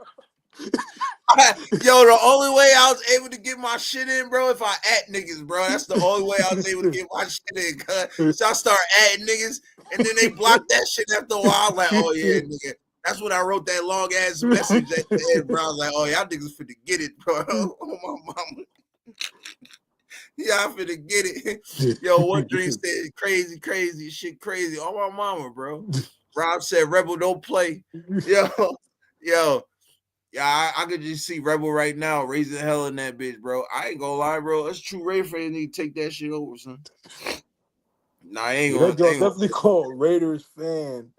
Yo, the only way I was able to get my shit in, bro, if I at niggas, bro. That's the only way I was able to get my shit in, cuz. So I start adding niggas, and then they blocked that shit after a while. I'm like, oh, yeah, nigga. That's when I wrote that long ass message at the end, bro. I was like, oh, y'all niggas finna get it, bro. Oh, my mama. Y'all finna get it. Yo, One Dream said crazy, shit crazy. Oh, my mama, bro. Rob said, Rebel, don't play. Yo. Yeah, I could just see Rebel right now raising hell in that bitch, bro. I ain't gonna lie, bro. Us true Ray fans need to take that shit over, son. Nah, I ain't Yeah, gonna. that joint definitely called Raiders fan.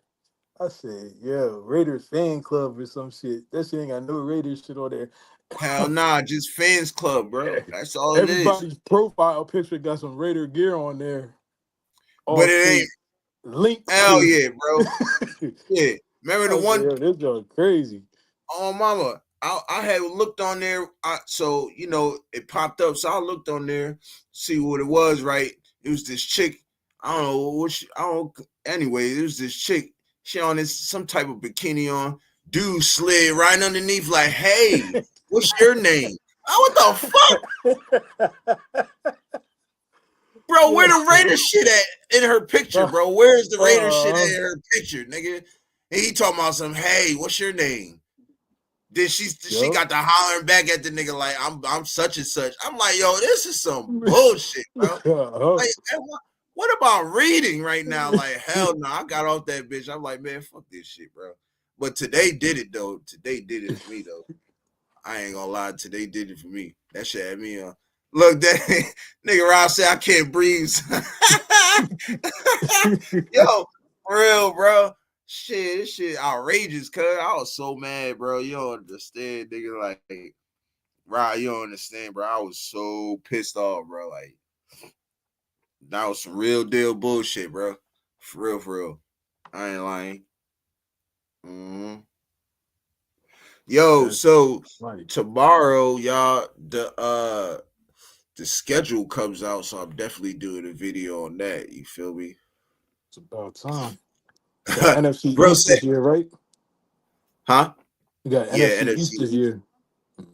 I said, yeah, Raiders fan club or some shit. That shit ain't got no Raiders shit on there. Hell nah, just fans club, bro. That's all it is. Everybody's profile picture got some Raider gear on there. But it ain't. Link. Hell yeah, bro. Yeah. Remember the one? Yo, this joint crazy. Oh, mama. I had looked on there. So, you know, it popped up. So I looked on there, see what it was, right? It was this chick. I don't know what anyway, it was this chick. She on this some type of bikini on. Dude slid right underneath, like, hey, what's your name? Oh, what the fuck? Bro, where the Raider shit at in her picture, bro? Where's the Raider shit at in her picture, nigga? And he talking about some, hey, what's your name? Then she got to hollering back at the nigga like, I'm such and such. I'm like, yo, this is some bullshit, bro. Like, what about reading right now? Like, hell no, I got off that bitch. I'm like, man, fuck this shit, bro. But today did it, though. Today did it for me, though. I ain't gonna lie, today did it for me. That shit had me look, that nigga Rob said I can't breathe. Yo, for real, bro. Shit, this shit outrageous, cuz I was so mad, bro. You don't understand, nigga. Like, Rob, you don't understand, bro. I was so pissed off, bro. Like, that was some real deal bullshit, bro. For real, for real. I ain't lying. Mm-hmm. Yo, so tomorrow, y'all, the schedule comes out, so I'm definitely doing a video on that. You feel me? It's about time. NFC East this year, right? Huh? We got NFC East this year.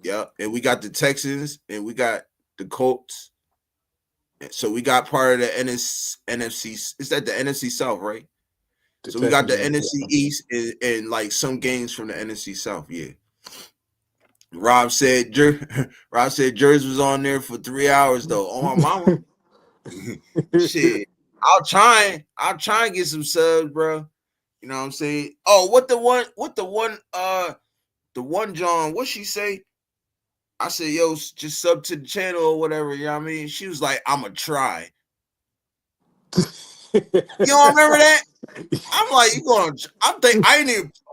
Yeah, and we got the Texans and we got the Colts. So we got part of the NFC. Is that the NFC South, right? So we got the NFC East and like some games from the NFC South. Yeah. Rob said Jerz was on there for 3 hours though. Oh my mama. Shit. I'll try and get some subs, bro. You know what I'm saying? Oh, the one John, what she say? I said, yo, just sub to the channel or whatever, you know what I mean? She was like, I'ma try. You don't remember that? I'm like,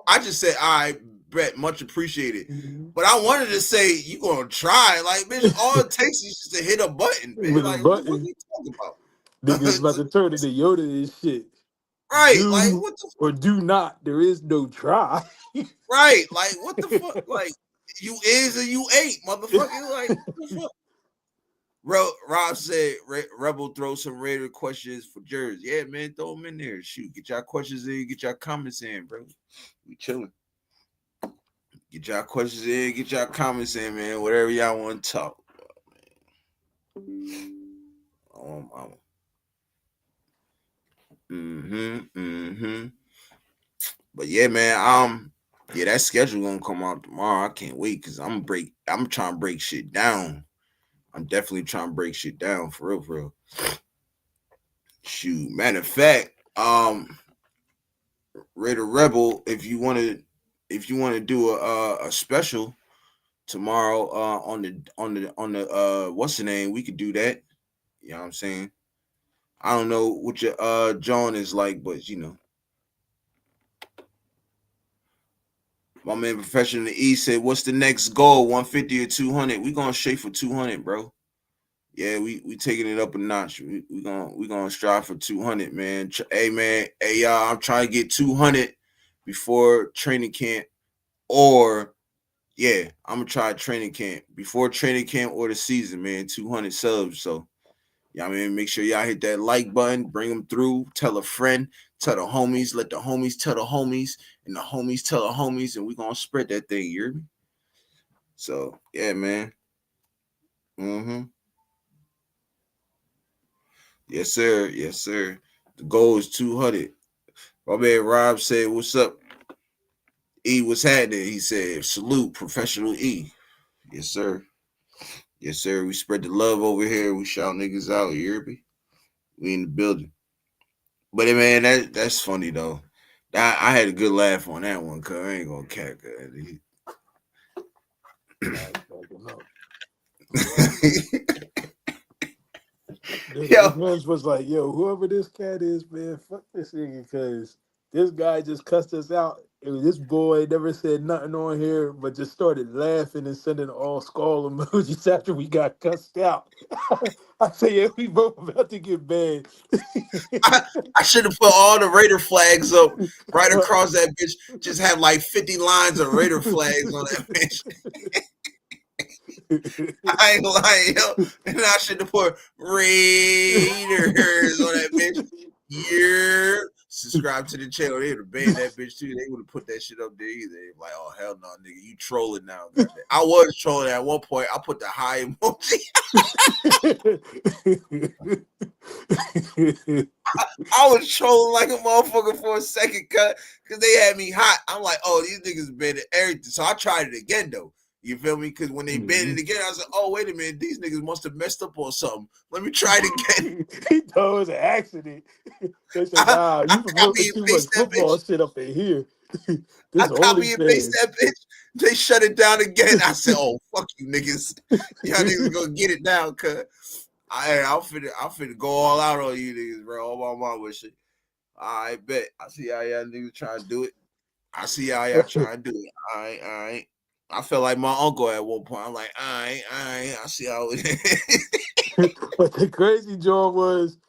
I just said, I bet, much appreciated. But I wanted to say, you gonna try. Like, bitch, all it takes is just to hit a button, bitch. Like, what are you talking about? Niggas about to turn into Yoda and shit. Right, do, like, what the fuck? Or do not. There is no try. Right, like, what the fuck? Like, you is or you ain't, motherfucker. Like, what the fuck? Rob said, Rebel throw some Raider questions for Jerz. Yeah, man, throw them in there. Shoot, get y'all questions in, get y'all comments in, bro. We chilling. Get y'all questions in, get y'all comments in, man. Whatever y'all want to talk about, man. But yeah, man, yeah, that schedule gonna come out tomorrow. I can't wait because I'm trying to break shit down. I'm definitely trying to break shit down for real, for real. Shoot, matter of fact, Raider Rebel, if you want to do a special tomorrow on the what's the name, we could do that. You know what I'm saying? I don't know what your John is like, but you know. My man Professional E said, what's the next goal? 150 or 200? We gonna shoot for 200, bro. Yeah, we taking it up a notch. We gonna strive for 200, man. Hey y'all, I'm trying to get 200 before training camp, or yeah, I'm gonna try training camp before training camp or the season, man. 200 subs. So, yeah, I mean, make sure y'all hit that like button, bring them through, tell a friend, tell the homies, let the homies tell the homies, and the homies tell the homies, and we gonna spread that thing. You hear me? So yeah, man. Yes, sir. Yes, sir. The goal is 200. My man Rob said, what's up? E, what's happening? He said, salute, Professional E. Yes, sir. Yes, sir. We spread the love over here. We shout niggas out. You hear me? We in the building. But, man, that's funny, though. I had a good laugh on that one, cuz I ain't going to cat. His friends was like, yo, whoever this cat is, man, fuck this nigga, because this guy just cussed us out. This boy never said nothing on here, but just started laughing and sending all skull emojis after we got cussed out. I say, yeah, we both about to get banned. I should have put all the Raider flags up right across that bitch. Just have like 50 lines of Raider flags on that bitch. I ain't lying, yo. And I should have put Raiders on that bitch. Yeah. Subscribe to the channel. They would have banned that bitch too. They would have put that shit up there either. They like, oh hell no, nigga, you trolling now. I was trolling at one point. I put the high emoji. I was trolling like a motherfucker for a second, because they had me hot. I'm like, oh, these niggas banned everything. So I tried it again though. You feel me? Because when they banned it again, I was like, oh, wait a minute. These niggas must have messed up on something. Let me try it again. He thought it was an accident. They said, nah, you promoting too much football shit up in here. I copy and paste that bitch. They shut it down again. I said, oh, fuck you niggas. Y'all niggas gonna get it now, cuz. I'm finna go all out on you niggas, bro. All my mom with shit. I bet. I see how y'all niggas trying to do it. I see how y'all trying to do it. All right. I felt like my uncle at one point. I'm like, all right. I see how it is. But the crazy job was,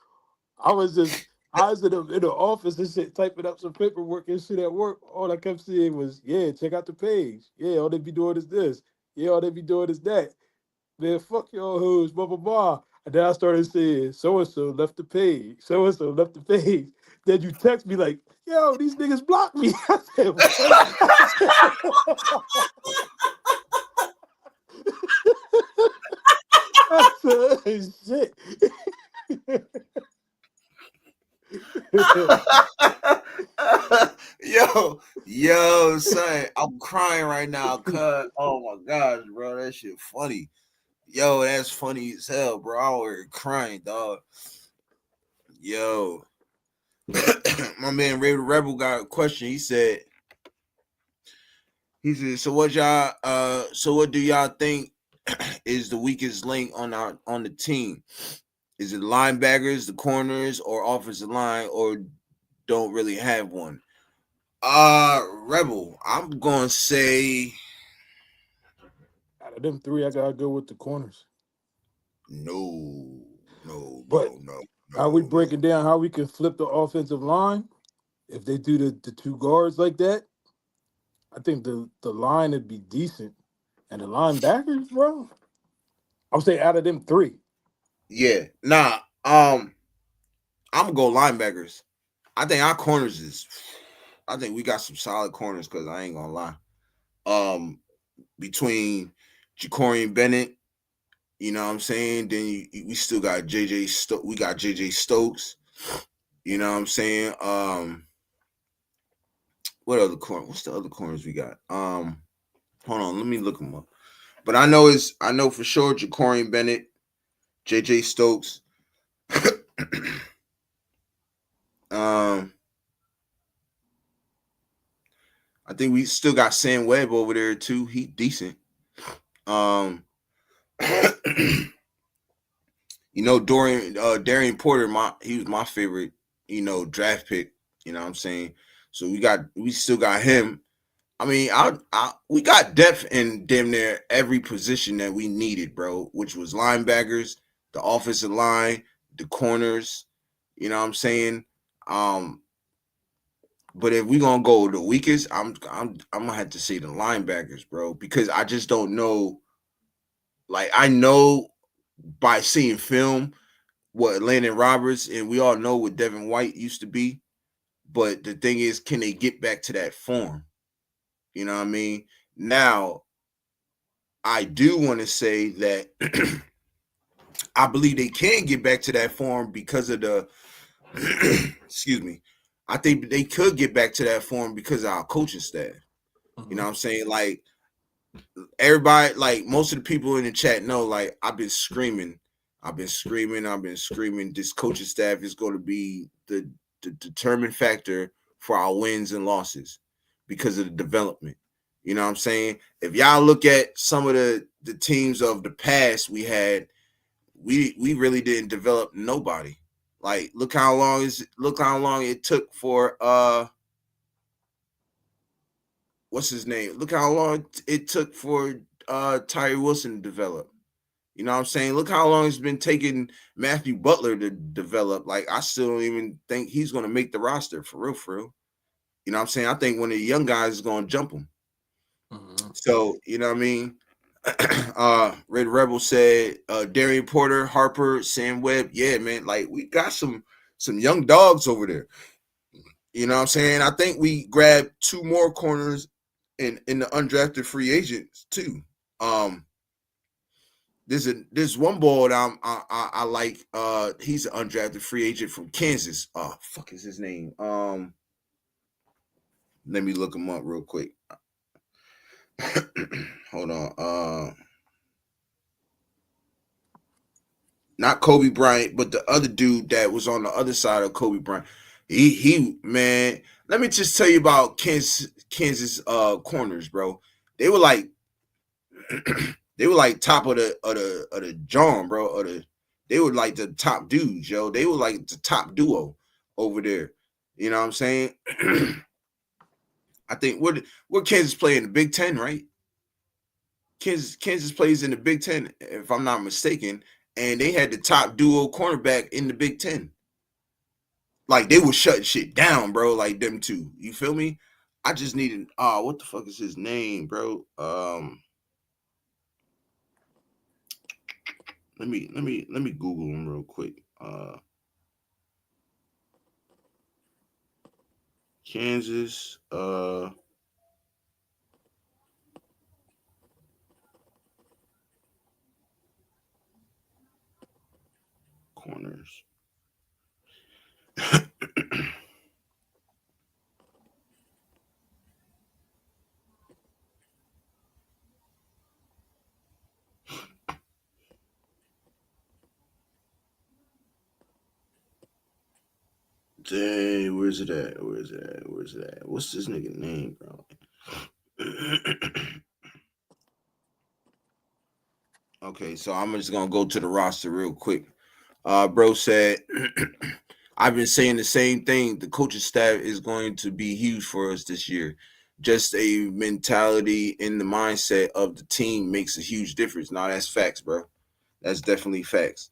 I was in the office and shit, typing up some paperwork and shit at work. All I kept seeing was, yeah, check out the page. Yeah, all they be doing is this. Yeah, all they be doing is that. Man, fuck y'all hoes, blah, blah, blah. And then I started saying, so-and-so left the page. So-and-so left the page. Then you text me like, yo, these niggas blocked me. I said, what? I said, shit. Yo, son, I'm crying right now, cuz. Oh my gosh, bro, that shit funny. Yo, that's funny as hell, bro. I was crying, dog. Yo, my man Ray the Rebel got a question. He said, so what do y'all think is the weakest link on the team? Is it linebackers, the corners, or offensive line, or don't really have one? Rebel, I'm gonna say out of them three, I gotta go with the corners. No. Are we breaking down how we can flip the offensive line? If they do the two guards like that, I think the line would be decent. And the linebackers, bro, I'll say out of them three. Yeah. Nah. I'm gonna go linebackers. I think our corners I think we got some solid corners, because I ain't gonna lie. Between Ja'Cory Bennett, you know what I'm saying? Then we still got JJ Stokes. We got JJ Stokes. You know what I'm saying? What's the other corners we got? Hold on, let me look them up. But I know for sure Ja'Cory Bennett, JJ Stokes. I think we still got Sam Webb over there too. He decent. Darian Porter, he was my favorite, draft pick. You know what I'm saying? So we still got him. I mean, we got depth in damn near every position that we needed, bro, which was linebackers, the offensive line, the corners. You know what I'm saying? But if we're gonna go the weakest, I'm gonna have to say the linebackers, bro, because I just don't know. Like, I know by seeing film what Landon Roberts, and we all know what Devin White used to be. But the thing is, can they get back to that form? You know what I mean? Now, I do want to say that I believe they can get back to that form because of the excuse me. I think they could get back to that form because of our coaching staff. You know what I'm saying? Like, everybody, like most of the people in the chat know, like, I've been screaming. This coaching staff is going to be the determined factor for our wins and losses because of the development. You know what I'm saying? If y'all look at some of the teams of the past we had, we really didn't develop nobody. Like, look how long it took for what's his name? Look how long it took for Tyree Wilson to develop. You know what I'm saying? Look how long it's been taking Matthew Butler to develop. Like, I still don't even think he's gonna make the roster for real, for real. You know what I'm saying? I think one of the young guys is gonna jump him. So, you know what I mean? Red Rebel said Darian Porter, Harper, Sam Webb. Yeah, man, like we got some young dogs over there. You know what I'm saying? I think we grabbed 2 more corners in the undrafted free agents too. There's one ball that I like. He's an undrafted free agent from Kansas. Oh, fuck is his name? Let me look him up real quick. Hold on. Not Kobe Bryant, but the other dude that was on the other side of Kobe Bryant. He man, let me just tell you about Kansas corners, bro. They were like top of the John, bro. They were like the top dudes, yo. They were like the top duo over there. You know what I'm saying? I think what Kansas play in the Big Ten, right? Kansas plays in the Big Ten, if I'm not mistaken, and they had the top duo cornerback in the Big Ten. Like, they were shutting shit down, bro. Like, them two. You feel me? I just needed what the fuck is his name, bro? Let me Google him real quick. Kansas corners. Dang, where's it at? What's this nigga name, bro? Okay, so I'm just gonna go to the roster real quick. Bro said, I've been saying the same thing. The coaching staff is going to be huge for us this year. Just a mentality in the mindset of the team makes a huge difference. Now, that's facts, bro. That's definitely facts.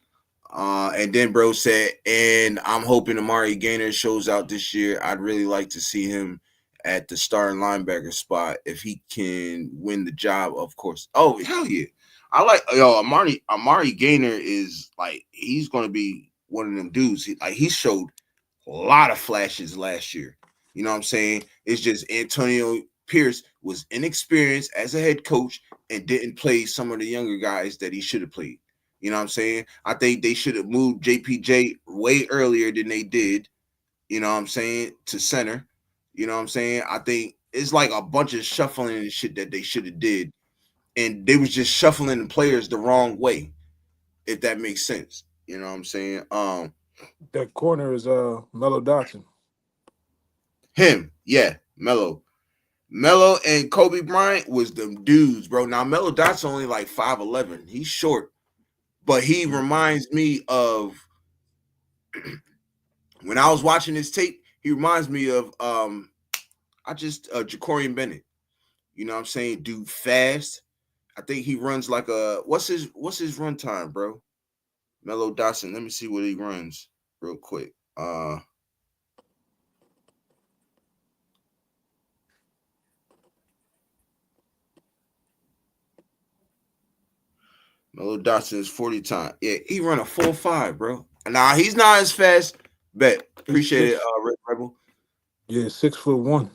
And then bro said, and I'm hoping Amari Gaynor shows out this year. I'd really like to see him at the starting linebacker spot if he can win the job, of course. Oh, hell yeah. I like Amari Gaynor is like, he's gonna be one of them dudes. He showed a lot of flashes last year. You know what I'm saying? It's just Antonio Pierce was inexperienced as a head coach and didn't play some of the younger guys that he should have played. You know what I'm saying? I think they should have moved JPJ way earlier than they did, you know what I'm saying, to center. You know what I'm saying? I think it's like a bunch of shuffling and shit that they should have did. And they was just shuffling the players the wrong way, if that makes sense. You know what I'm saying? That corner is Mello Dotson. Him, yeah, Mello and Kobe Bryant was them dudes, bro. Now Mello Dotson only like 5'11". He's short. But he reminds me of when I was watching his tape, he reminds me of Jacorian Bennett. You know what I'm saying? Dude fast. I think he runs like a what's his run time, bro? Mello Dotson. Let me see what he runs real quick. Mello Dotson is 40 time. Yeah, he run a 4.5, bro. Nah, he's not as fast. Bet. Appreciate it, Red Rebel. Yeah, 6'1".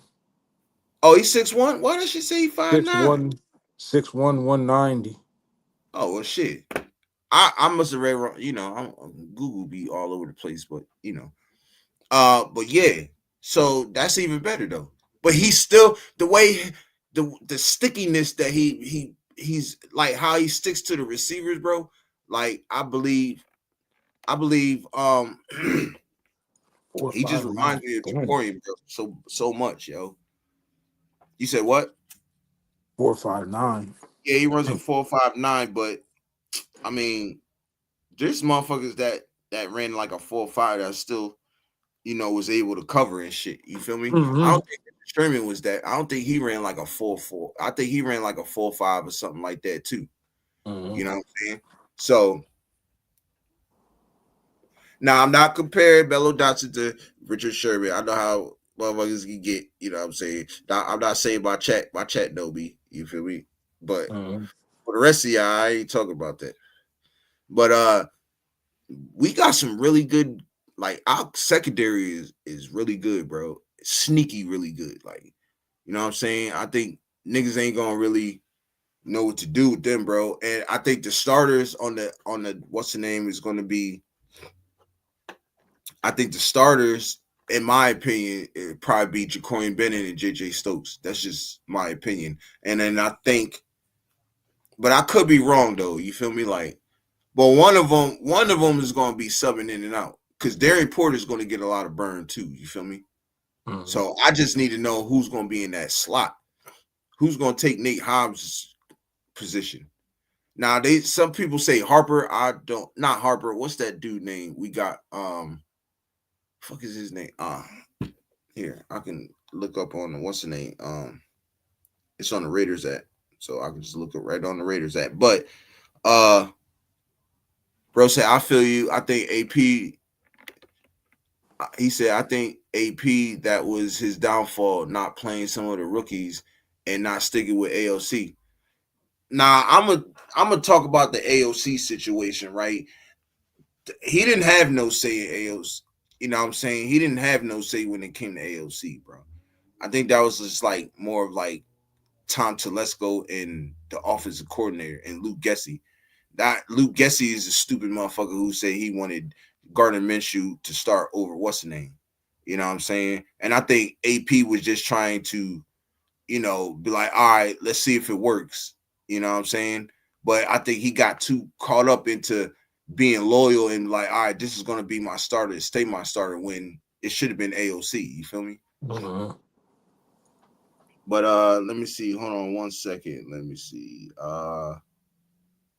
Oh, he's 6'1"? Why does she say 5'9"? 6'1", 190. Oh, well, shit. I must have read wrong. You know, Google be all over the place, but you know. But yeah, so that's even better though. But he's still the way the stickiness that he's like how he sticks to the receivers, bro. Like I believe he just reminds me of Jacorian, bro, so much, yo. You said what? 4.59. Yeah, he runs a 4.59, but I mean, there's motherfuckers that ran like a 4.5 that still, was able to cover and shit. You feel me? I don't think Sherman was that. I don't think he ran like a 4.4. I think he ran like a 4.5 or something like that too. You know what I'm saying? So now I'm not comparing Bello Dotson to Richard Sherman. I know how motherfuckers can get. You know what I'm saying? I'm not saying my chat no be. You feel me? But for the rest of y'all, I ain't talking about that. But we got some really good. Like our secondary is really good, bro. Sneaky, really good. Like, you know what I'm saying? I think niggas ain't gonna really know what to do with them, bro. And I think the starters on the what's the name is gonna be. I think the starters, in my opinion, it'd probably be Jacorian Bennett and JJ Stokes. That's just my opinion. And then I think, but I could be wrong though. You feel me? Like, but one of them is gonna be subbing in and out because Darren Porter's gonna get a lot of burn too. You feel me? So I just need to know who's gonna be in that slot. Who's gonna take Nate Hobbs' position? Now some people say Harper. I don't. Not Harper. What's that dude name? We got fuck is his name? Here I can look up on what's the name? It's on the Raiders app, so I can just look it right on the Raiders app. But bro said I feel you. I think AP. He said I think AP that was his downfall, not playing some of the rookies and not sticking with AOC. Now I'm gonna talk about the AOC situation, right? He didn't have no say in AOC. You know what I'm saying? He didn't have no say when it came to AOC, bro. I think that was just like more of like Tom Telesco and the offensive coordinator and Luke Gessie. That Luke Gessie is a stupid motherfucker who said he wanted Gardner Minshew to start over what's the name. You know what I'm saying? And I think AP was just trying to, be like, all right, let's see if it works. You know what I'm saying? But I think he got too caught up into being loyal and like, all right, this is going to be my starter, stay my starter when it should have been AOC. You feel me? But let me see. Hold on 1 second. Let me see.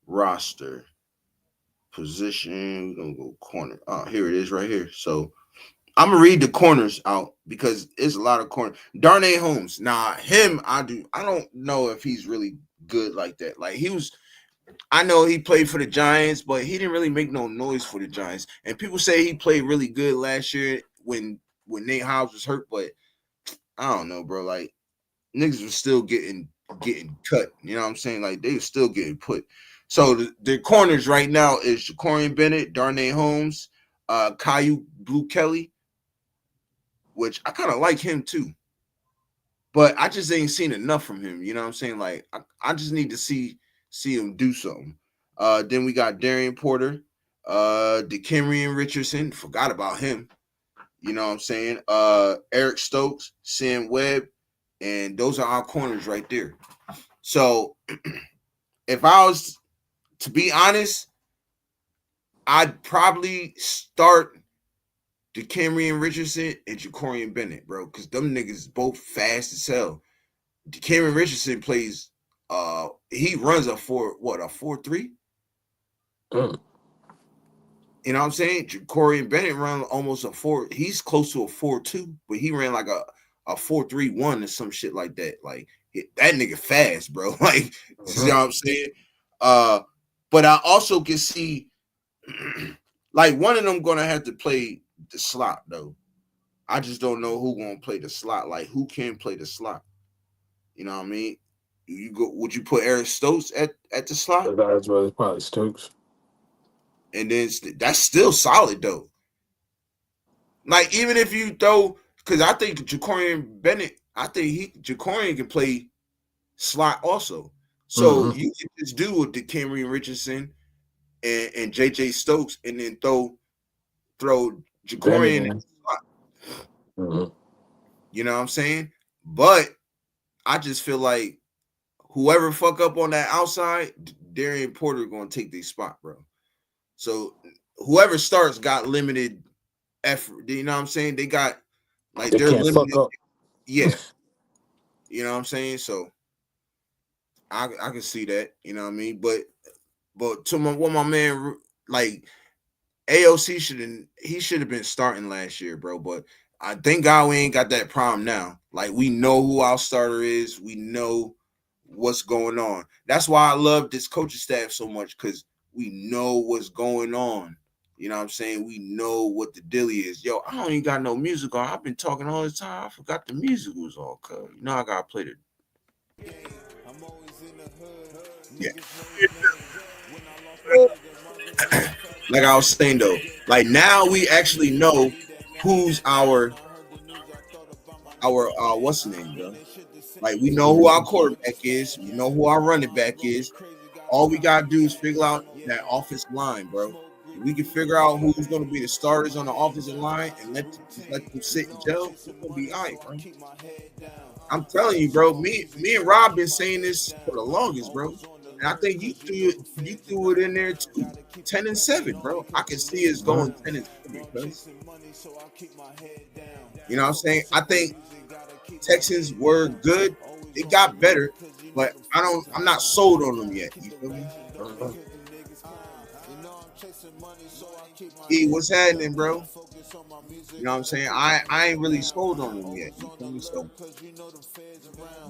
Roster position. We're gonna go corner. Oh, here it is right here. So I'm gonna read the corners out because it's a lot of corners. Darnay Holmes. Now him, I don't know if he's really good like that. Like I know he played for the Giants, but he didn't really make no noise for the Giants. And people say he played really good last year when Nate Hobbs was hurt, but I don't know, bro. Like niggas was still getting cut. You know what I'm saying? Like they were still getting put. So the corners right now is Jacorian Bennett, Darnay Holmes, Caillou Blue Kelly, which I kind of like him too. But I just ain't seen enough from him. You know what I'm saying? Like I just need to see him do something. Then we got Darian Porter, DeCamerion Richardson. Forgot about him. You know what I'm saying? Eric Stokes, Sam Webb, and those are our corners right there. So if I was to be honest, I'd probably start DeCamerion Richardson and Jacorian Bennett, bro, because them niggas both fast as hell. DeCamerion Richardson plays he runs a 4.3? You know what I'm saying? Jacorian Bennett run almost a 4. He's close to a 4.2, but he ran like a 4.31 or some shit like that. Like that nigga fast, bro. Like, you know what I'm saying? But I also can see like one of them gonna have to play the slot though. I just don't know who gonna play the slot. Like who can play the slot? You know what I mean? Would you put Eric Stokes at the slot? That's probably Stokes. And then that's still solid though. Like even if you throw, because I think Jacorian Bennett, Jacorian can play slot also. So you can just do with DeCamerion Richardson and JJ Stokes, and then throw Jacorian in the slot. You know what I'm saying? But I just feel like whoever fuck up on that outside, Darian Porter gonna take their spot, bro. So whoever starts got limited effort. You know what I'm saying? They got like they're can't limited. Fuck up. Yeah. You know what I'm saying? So I can see that. You know what I mean? But to what my man like AOC should have been starting last year, bro. But I thank God we ain't got that problem now. Like, we know who our starter is. We know what's going on. That's why I love this coaching staff so much, because we know what's going on. You know what I'm saying? We know what the dilly is. Yo, I don't even got no music on. I've been talking all the time. I forgot the music was on, cuz. You know I gotta play the. Yeah. Like I was saying though, like now we actually know who's our what's the name, bro? Like, we know who our quarterback is, we know who our running back is. All we gotta do is figure out that offensive line, bro. If we can figure out who's gonna be the starters on the offensive line and let them sit and gel, it's gonna be all right, bro. I'm telling you, bro. Me and Rob been saying this for the longest, bro. And I think you threw it in there too. 10-7, bro. I can see us going 10-7, because you know what I'm saying? I think Texans were good. It got better, but I'm not sold on them yet. You feel me? E, what's happening, bro? You know what I'm saying? I ain't really sold on them yet. You feel me? So,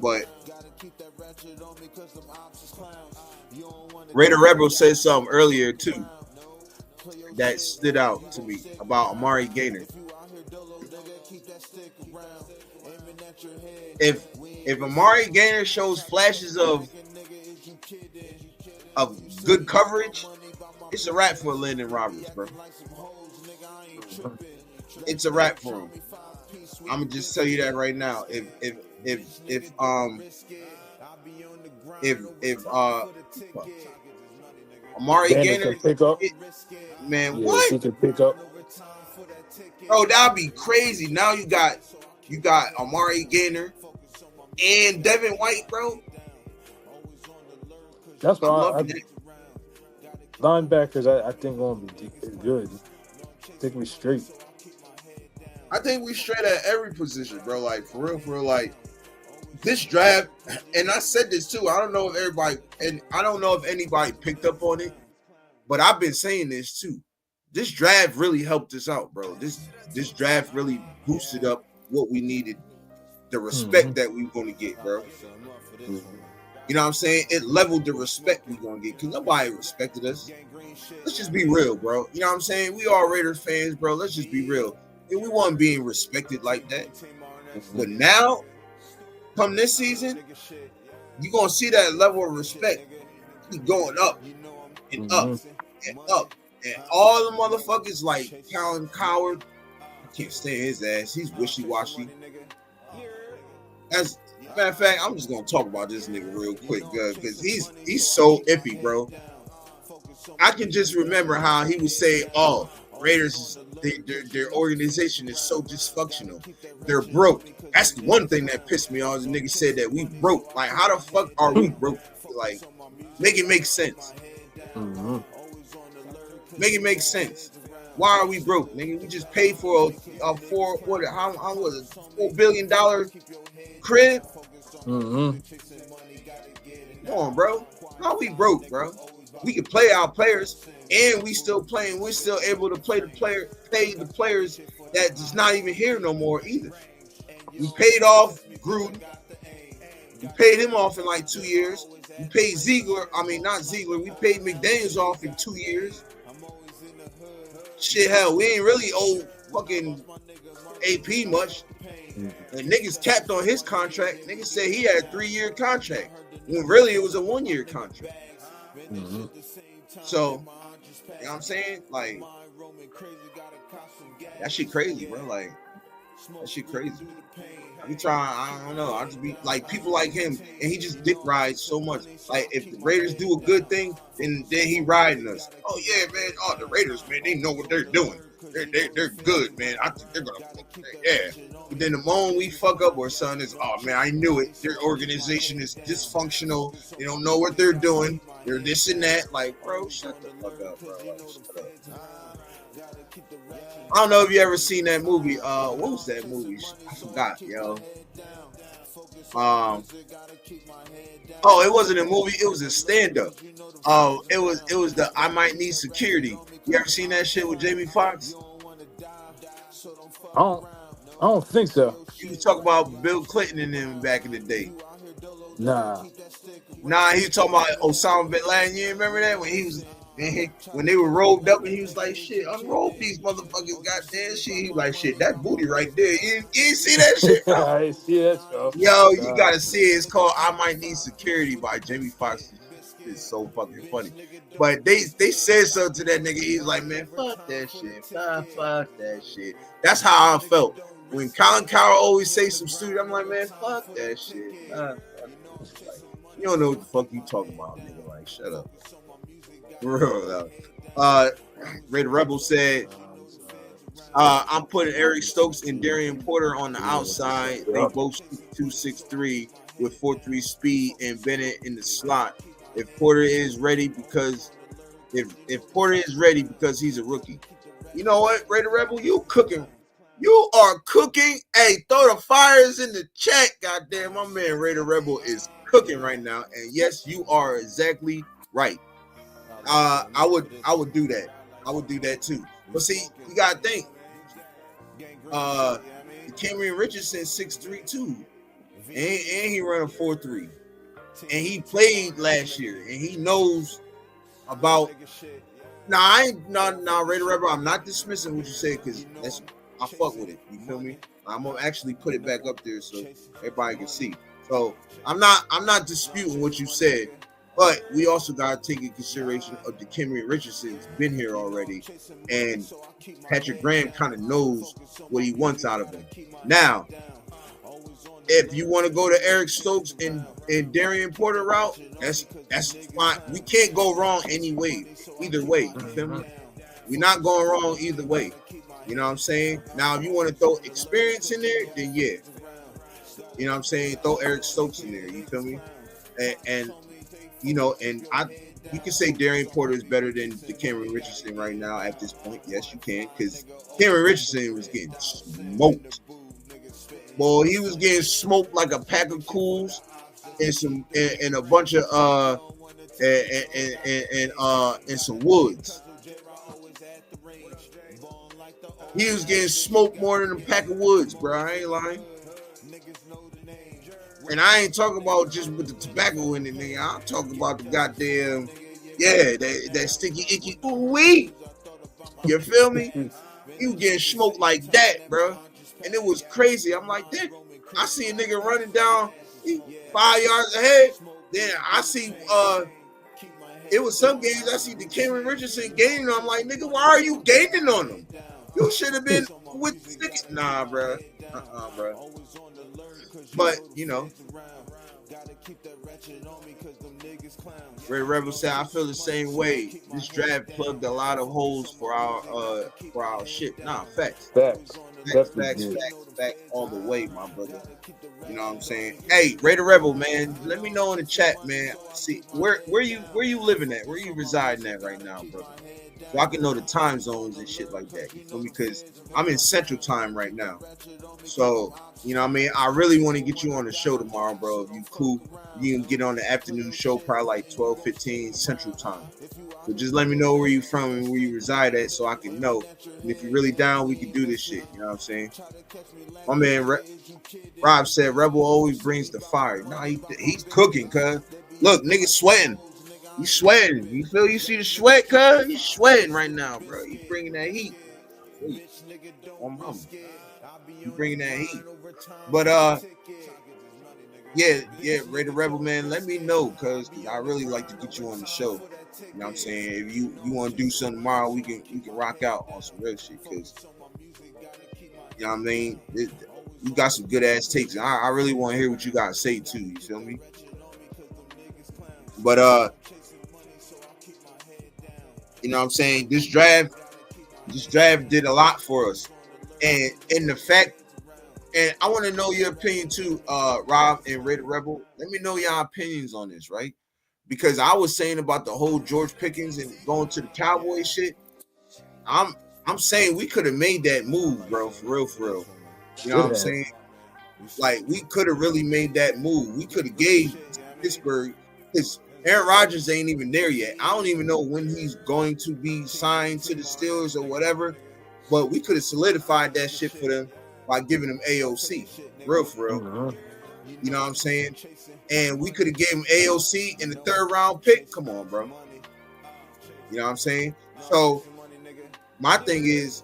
but Raider Rebel said something earlier too that stood out to me about Amari Gainer. If Amari Gainer shows flashes of good coverage, it's a wrap for Landon Roberts, bro. It's a wrap for him. I'm gonna just tell you that right now. If Amari Gainer pick up, man, what? He can pick up. Bro, that'd be crazy. Now you got Amari Gainer and Devin White, bro. That's why linebackers, I think gonna be good. I think we straight. I think we straight at every position, bro. Like, for real, like this draft. And I said this too. I don't know if anybody picked up on it, but I've been saying this too. This draft really helped us out, bro. This draft really boosted up what we needed, the respect that we were going to get, bro. You know what I'm saying? It leveled the respect we going to get, because nobody respected us. Let's just be real, bro. You know what I'm saying? We are Raiders fans, bro. Let's just be real. And we weren't being respected like that. But now, come this season, you're going to see that level of respect keep going up and up and up. And all the motherfuckers like Colin Coward, I can't stand his ass. He's wishy-washy. As a matter of fact, I'm just gonna talk about this nigga real quick, because he's so iffy, bro. I can just remember how he would say, "Oh, Raiders, their organization is so dysfunctional. They're broke." That's the one thing that pissed me off. The nigga said that we broke. Like, how the fuck are we broke? Like, make it make sense. Make it make sense. Why are we broke, nigga? We just paid for a $4 billion crib. Come on, bro. How we broke, bro? We can play our players, and we still playing. We're still able to pay the players that's not even here no more either. We paid off Gruden. We paid him off in like 2 years. We paid Ziegler. I mean, not Ziegler. We paid McDaniels off in 2 years. Shit, hell, we ain't really owe fucking AP much. And niggas capped on his contract. Niggas said he had a 3-year contract, when really it was a 1-year contract. So, you know what I'm saying? Like, that shit crazy, bro. Like, that shit crazy. We trying, I don't know. I just be like, people like him, and he just dick rides so much. Like, if the Raiders do a good thing, then he riding us. Oh yeah, man. Oh, the Raiders, man, they know what they're doing. They're good, man. I think they're gonna, yeah. But then the moment we fuck up or something, is, oh man, I knew it. Their organization is dysfunctional. They don't know what they're doing. They're this and that. Like, bro, shut the fuck up, bro. Like, shut up. I don't know if you ever seen that movie. What was that movie? I forgot, yo. It wasn't a movie. It was a stand-up. It was the I Might Need Security. You ever seen that shit with Jamie Foxx? I don't think so. He was talking about Bill Clinton and them back in the day. Nah, he was talking about Osama bin Laden. You remember that when they were rolled up and he was like, "Shit, unroll these motherfuckers, goddamn shit." He was like, "Shit, that booty right there. You see that shit?" I didn't see that show. Yo, you gotta see it. It's called I Might Need Security by Jamie Foxx. It's so fucking funny. But they said something to that nigga. He's like, "Man, fuck that shit. Fuck that shit." That's how I felt. When Colin Cowherd always say some stupid, I'm like, "Man, fuck that shit. Fuck that. You don't know what the fuck you talking about, nigga. Like, shut up." For real, Raider Rebel said, I'm putting Eric Stokes and Darian Porter on the outside. They both shoot 263 with 4.3 speed, and Bennett in the slot. If Porter is ready because he's a rookie. You know what, Raider Rebel, you cooking. You are cooking. Hey, throw the fires in the chat. Goddamn, my man Raider Rebel is cooking right now. And yes, you are exactly right. I would do that. I would do that too. But see, you gotta think. Cameron Richardson 6'3" too. And he ran a 4.3. And he played last year and he knows about Raider Rebel. I'm not dismissing what you said because I fuck with it. You feel me? I'm gonna actually put it back up there so everybody can see. So I'm not disputing what you said, but we also gotta take in consideration of the Cameron Richardson's been here already, and Patrick Graham kind of knows what he wants out of him. Now, if you want to go to Eric Stokes and Darian Porter route, that's fine. We can't go wrong either way. You feel me? We're not going wrong either way. You know what I'm saying? Now, if you want to throw experience in there, then yeah. You know what I'm saying? Throw Eric Stokes in there. You feel me? And you know, and you can say Darian Porter is better than the Cameron Richardson right now at this point. Yes, you can, because Cameron Richardson was getting smoked. Boy, he was getting smoked like a pack of cools and a bunch of and some woods. He was getting smoked more than a pack of woods, bro. I ain't lying. And I ain't talking about just with the tobacco in it, nigga. I'm talking about the goddamn, that sticky, icky, ooh-wee. You feel me? He was getting smoked like that, bro. And it was crazy. I'm like, damn. I see a nigga running down 5 yards ahead. Then I see, it was some games I see the Cameron Richardson gaining. I'm like, nigga, why are you gaining on him? You should have been with sticky. Nah, bro. Bro. But, you know, Red Rebel said, I feel the same way. This draft plugged a lot of holes for our shit. Nah, facts. Facts all the way, my brother. You know what I'm saying? Hey, Raider Rebel, man, let me know in the chat, man. See, where you living at? Where you residing at right now, brother? So I can know the time zones and shit like that. You feel me? Because I'm in Central Time right now. So, you know what I mean? I really want to get you on the show tomorrow, bro. If you cool, you can get on the afternoon show probably like 12:15 Central Time. So just let me know where you from and where you reside at so I can know. And if you're really down, we can do this shit. You know what I'm saying? My man Rob said Rebel always brings the fire. No, he's cooking, cuz. Look, nigga sweating. He's sweating. You feel? You see the sweat, cuz? He's sweating right now, bro. He's bringing that heat. He's bringing that heat. But yeah, Raider Rebel, man, let me know, cuz I really like to get you on the show. You know what I'm saying? If you want to do something tomorrow, we can rock out on some real shit, cuz you know what I mean? You got some good ass takes. I really want to hear what you got to say too. You feel me? But you know what I'm saying? This draft did a lot for us. And in the fact, and I want to know your opinion too, Rob and Raider Rebel. Let me know your opinions on this, right? Because I was saying about the whole George Pickens and going to the Cowboys shit. I'm saying we could have made that move, bro, for real. You know what I'm saying? Like, we could have really made that move. We could have gave Pittsburgh, because Aaron Rodgers ain't even there yet. I don't even know when he's going to be signed to the Steelers or whatever, but we could have solidified that shit for them by giving them AOC. Real for real. Mhm. You know what I'm saying? And we could have gave him AOC in the 3rd round pick. Come on, bro. You know what I'm saying? So my thing is,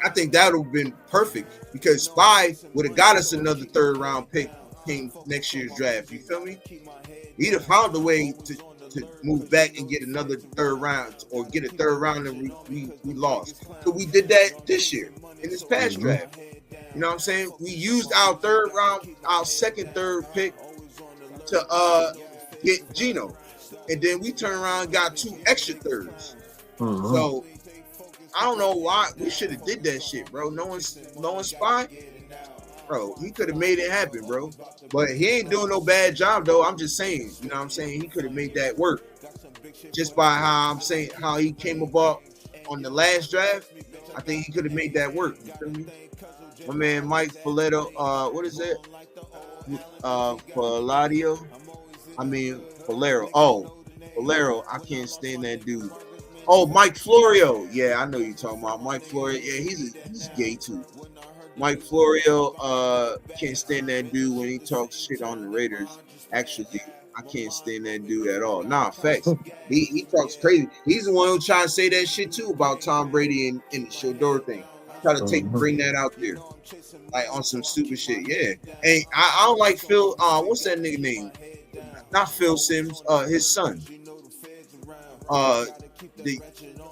I think that would have been perfect, because Spy would have got us another 3rd round pick in next year's draft. You feel me? He'd have found a way to move back and get another 3rd round, or get a 3rd round that we lost. So we did that this year in this past draft. You know what I'm saying? We used our 3rd round, our 2nd, 3rd pick to get Geno. And then we turned around and got 2 extra 3rds. So I don't know why we should have did that shit, bro. No one Spy. Bro, he could have made it happen, bro. But he ain't doing no bad job, though. I'm just saying, you know what I'm saying? He could have made that work. Just by how I'm saying, how he came about on the last draft, I think he could have made that work. You feel me? My man Mike Folletto, what is it? Palladio? I mean, Valero. Oh, Valero, I can't stand that dude. Oh, Mike Florio. Yeah, I know you're talking about Mike Florio. Yeah, he's gay too. Mike Florio, can't stand that dude when he talks shit on the Raiders. Actually, I can't stand that dude at all. Nah, facts. He talks crazy. He's the one who tried to say that shit too about Tom Brady and the shedeur thing. Try to bring that out there, like on some stupid shit. Yeah, and I don't like Phil. What's that nigga name? Not Phil Sims. His son.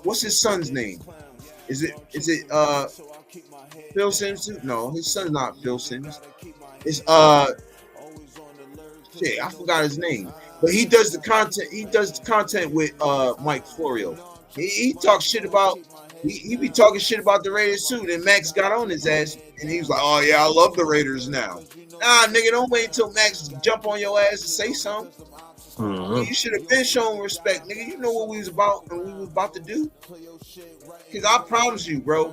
What's his son's name? Is it Phil Sims? No, his son's not Phil Sims. It's shit, I forgot his name. But he does the content. He does the content with Mike Florio. He talks shit about. He be talking shit about the Raiders too. Then Max got on his ass and he was like, "Oh yeah, I love the Raiders now." Nah, nigga, don't wait until Max jump on your ass and say something. You should have been showing respect, nigga. You know what we was about and we was about to do. Cause I promise you, bro.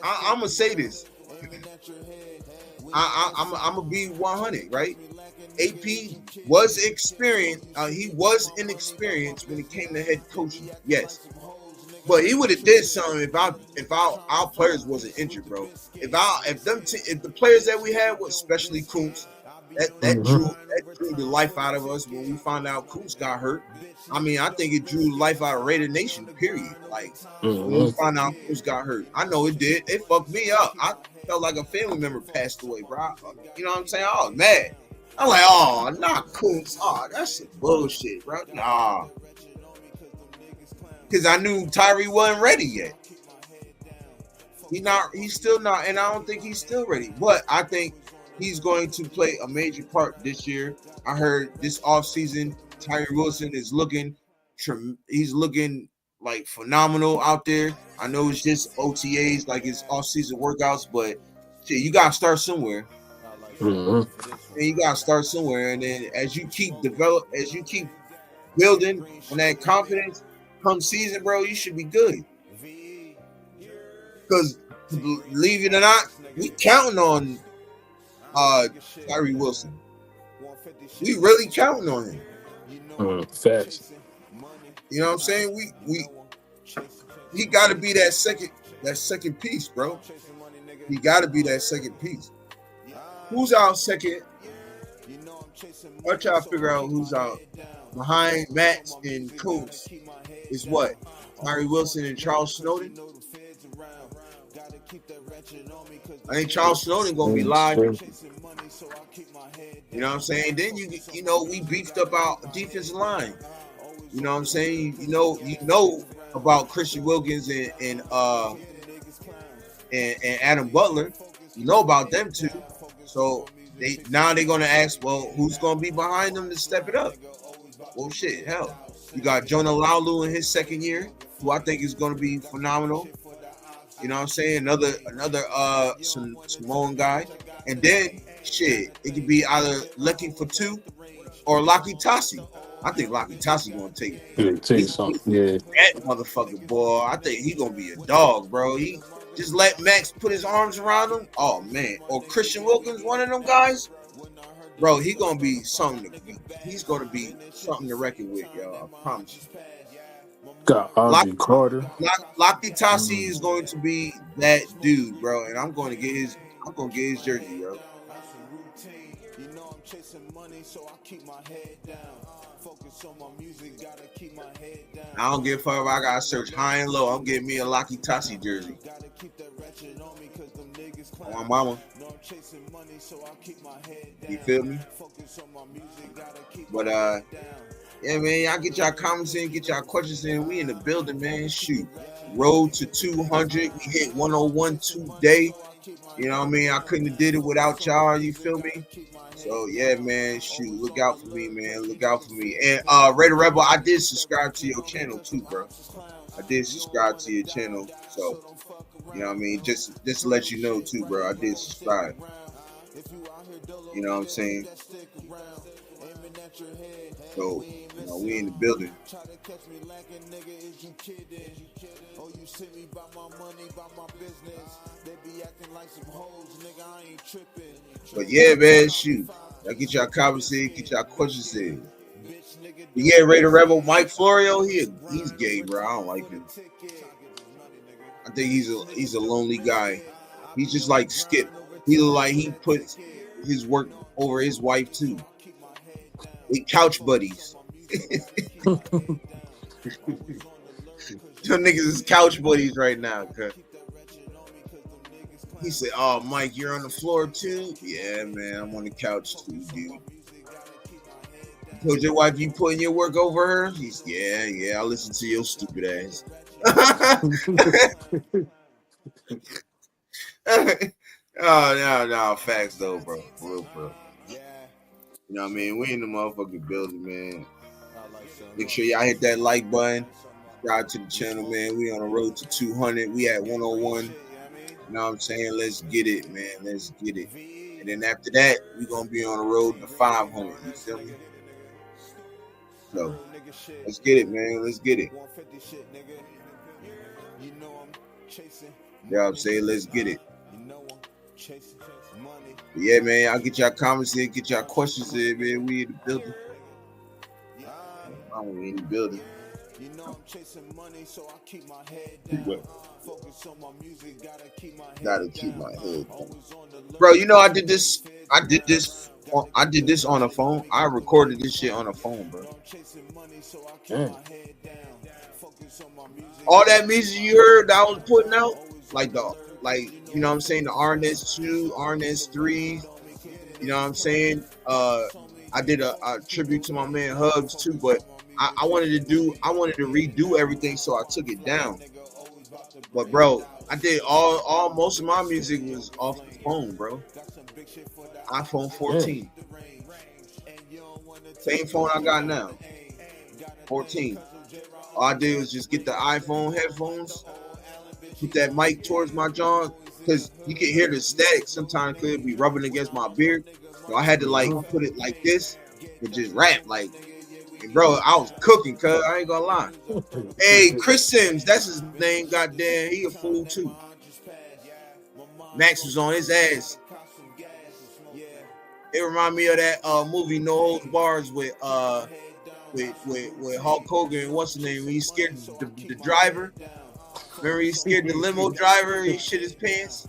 I'm gonna say this. I'm gonna be 100, right? AP was experienced. He was inexperienced when it came to head coaching. Yes, but he would have did something if our players wasn't injured, bro. If the players that we had, especially Kuntz, that drew the life out of us when we found out Kuntz got hurt. I mean, I think it drew the life out of Raider Nation. Period. Like when we found out Kuntz got hurt, I know it did. It fucked me up. I felt like a family member passed away, bro. You know what I'm saying? I was mad. I'm like, oh, not Kuntz. Oh, that's some bullshit, bro. Nah. Because I knew Tyree wasn't ready yet. He's still not, and I don't think he's still ready. But I think he's going to play a major part this year. I heard this offseason, Tyree Wilson is looking like phenomenal out there. I know it's just OTAs, like it's offseason workouts, but shit, you gotta start somewhere. And you gotta start somewhere, and then as you keep building on that confidence, come season, bro, you should be good. Because believe it or not, we counting on Tyree Wilson. We really counting on him. Facts. You know what I'm saying? He got to be that second piece, bro. He got to be that second piece. Who's our second? I'll try to figure out who's out behind Matt and Kuntz. Is what? Tyree Wilson and Charles Snowden. I think Charles Snowden gonna be live. You know what I'm saying? Then you know we beefed up our defensive line. You know what I'm saying? You know about Christian Wilkins and Adam Butler. You know about them too. So they're gonna ask, well, who's gonna be behind them to step it up? Well, shit, hell, you got Jonah Laulu in his second year, who I think is gonna be phenomenal. You know what I'm saying? Another Samoan guy, and then shit, it could be either Lucky Fatu or Laki Tasi. I think Laki Tasi gonna take something. Yeah, that motherfucker boy. I think he gonna be a dog, bro. just let Max put his arms around him. Oh man, or Christian Wilkins, one of them guys, bro. He's gonna be something to reckon with, y'all. I promise you. Got Andre Carter. Locky Tassi is going to be that dude, bro, and I'm gonna get his jersey, yo. I don't give a fuck if I gotta search high and low. I'm getting me a Locky Tassi jersey. My mama. You feel me? But yeah, man, y'all get y'all comments in, get y'all questions in. We in the building, man. Shoot. Road to 200. We hit 101 today. You know what I mean? I couldn't have did it without y'all. You feel me? So yeah, man. Shoot, look out for me, man. Look out for me. And Raider Rebel, I did subscribe to your channel too, bro. I did subscribe to your channel. So you know what I mean? Just to let you know too, bro. I did subscribe. You know what I'm saying? So, you know, we in the building. But yeah, man, shoot. Y'all get y'all comments in, get y'all questions in. But yeah, Raider Rebel, Mike Florio, he's gay, bro. I don't like him. I think he's a lonely guy. He's just like Skip. He look like he puts his work over his wife too. They couch buddies. Some niggas is couch buddies right now. Cause he said, "Oh, Mike, you're on the floor too." Yeah, man, I'm on the couch too, dude. You told your wife you putting your work over her? He's yeah. I listen to your stupid ass. Oh no, facts though, bro. For real, bro. You know what I mean? We in the motherfucking building, man. Make sure y'all hit that like button. Subscribe to the channel, man. We on the road to 200. We at 101. You know what I'm saying? Let's get it, man. Let's get it. And then after that, we gonna be on the road to 500. You feel me? So let's get it, man. Let's get it. You know what I'm saying? Let's get it. But yeah, man, I'll get y'all comments in, get y'all questions in, man. We in the building. I'm in the building. You know I'm chasing money, so I keep my head down. Focus on my music, gotta keep my head down. Bro, you know I did this on a phone. I recorded this shit on a phone, bro. All that music you heard that I was putting out, you know what I'm saying, the RNS2, RNS3, you know what I'm saying? I did a tribute to my man Hubs too, but I wanted to redo everything, so I took it down. But bro, I did most of my music was off the phone, bro. iPhone 14. Same phone I got now. 14. All I did was just get the iPhone headphones, put that mic towards my jaw, because you can hear the static sometimes could be rubbing against my beard. So I had to put it like this and just rap and bro, I was cooking, cuz I ain't gonna lie. Hey, Chris Sims, that's his name, goddamn, he a fool too. Max was on his ass. It remind me of that movie No Holds Bars with Hulk Hogan. What's his name? When he scared the driver. Remember he scared the limo driver? He shit his pants.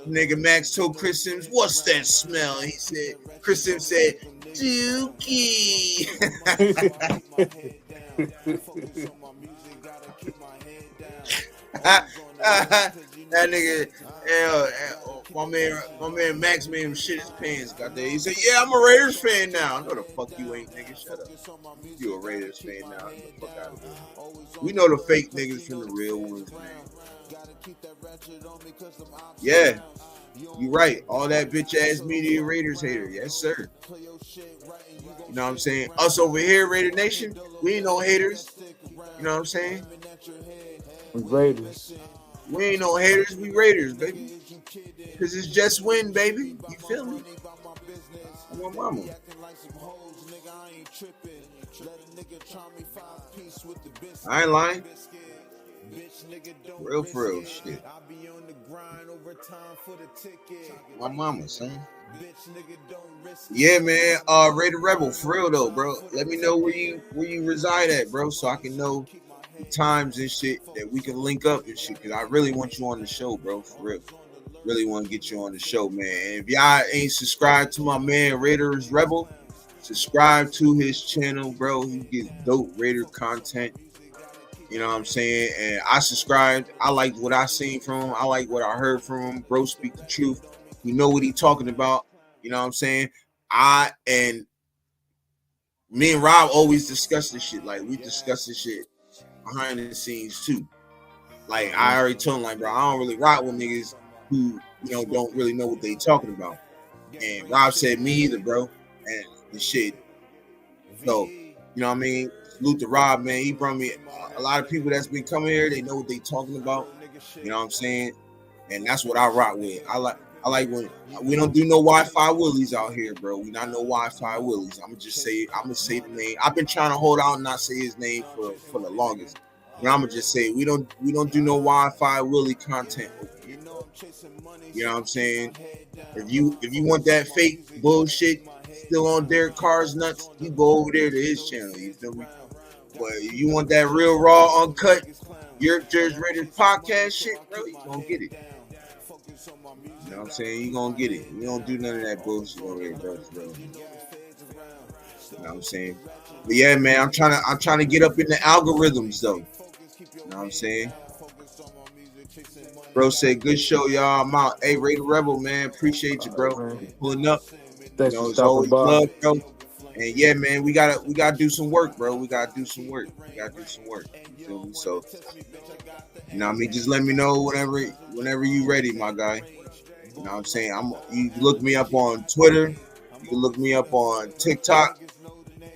Nigga Max told Chris Sims, "What's that smell?" And he said, Chris Sims said, "Dookie." That nigga, my man Max made him shit his pants. He said, "Yeah, I'm a Raiders fan now." I know the fuck you ain't, nigga. Shut up. You a Raiders fan now? Get the fuck out of here. We know the fake niggas from the real ones, man. Yeah, you right. All that bitch ass media Raiders hater. Yes, sir. You know what I'm saying? Us over here, Raider Nation, we ain't no haters. You know what I'm saying? We Raiders. We ain't no haters, we Raiders, baby. Cause it's just win, baby. You feel me? I'm my mama. I ain't lying. For real shit. My mama, son. Yeah, man. Raider Rebel, for real though, bro. Let me know where you reside at, bro, so I can know the times and shit that we can link up and shit. Cause I really want you on the show, bro. For real. Really want to get you on the show, man. And if y'all ain't subscribed to my man Raiders Rebel, subscribe to his channel, bro. He gets dope Raider content. You know what I'm saying? And I subscribed. I liked what I seen from him. I like what I heard from him. Bro, speak the truth. You know what he talking about. You know what I'm saying? Me and Rob always discuss this shit. Like, we discuss this shit behind the scenes too. Like, I already told him, like, bro, I don't really rock with niggas who, you know, don't really know what they talking about. And Rob said, me either, bro. And the shit. So, you know what I mean? Salute to Rob, man. He brought me a lot of people that's been coming here. They know what they talking about. You know what I'm saying? And that's what I rock with. I like when we don't do no Wi-Fi willies out here, bro. We not no Wi-Fi willies. I'm gonna say the name. I've been trying to hold out and not say his name for the longest. But I'm gonna just say we don't do no Wi-Fi willie content. You know what I'm saying? If you want that fake bullshit still on Derek Carr's nuts, you go over there to his channel. You feel me? But if you want that real raw, uncut TheYurpJerz Raiders Podcast shit, bro, you gonna get it. You know what I'm saying? You gonna get it. We don't do none of that bullshit over here, bro. You know what I'm saying? But yeah, man, I'm trying to get up in the algorithms though. You know what I'm saying? Bro said, good show, y'all. I'm out. Hey, Raider Rebel, man. Appreciate you, bro. Pulling up. Thanks you know, for it's stopping always by. love, bro. And yeah, man, we gotta do some work, bro. We gotta do some work. You feel me? So, you know what I mean? Just let me know whenever you ready, my guy. You know what I'm saying? You can look me up on Twitter. You can look me up on TikTok.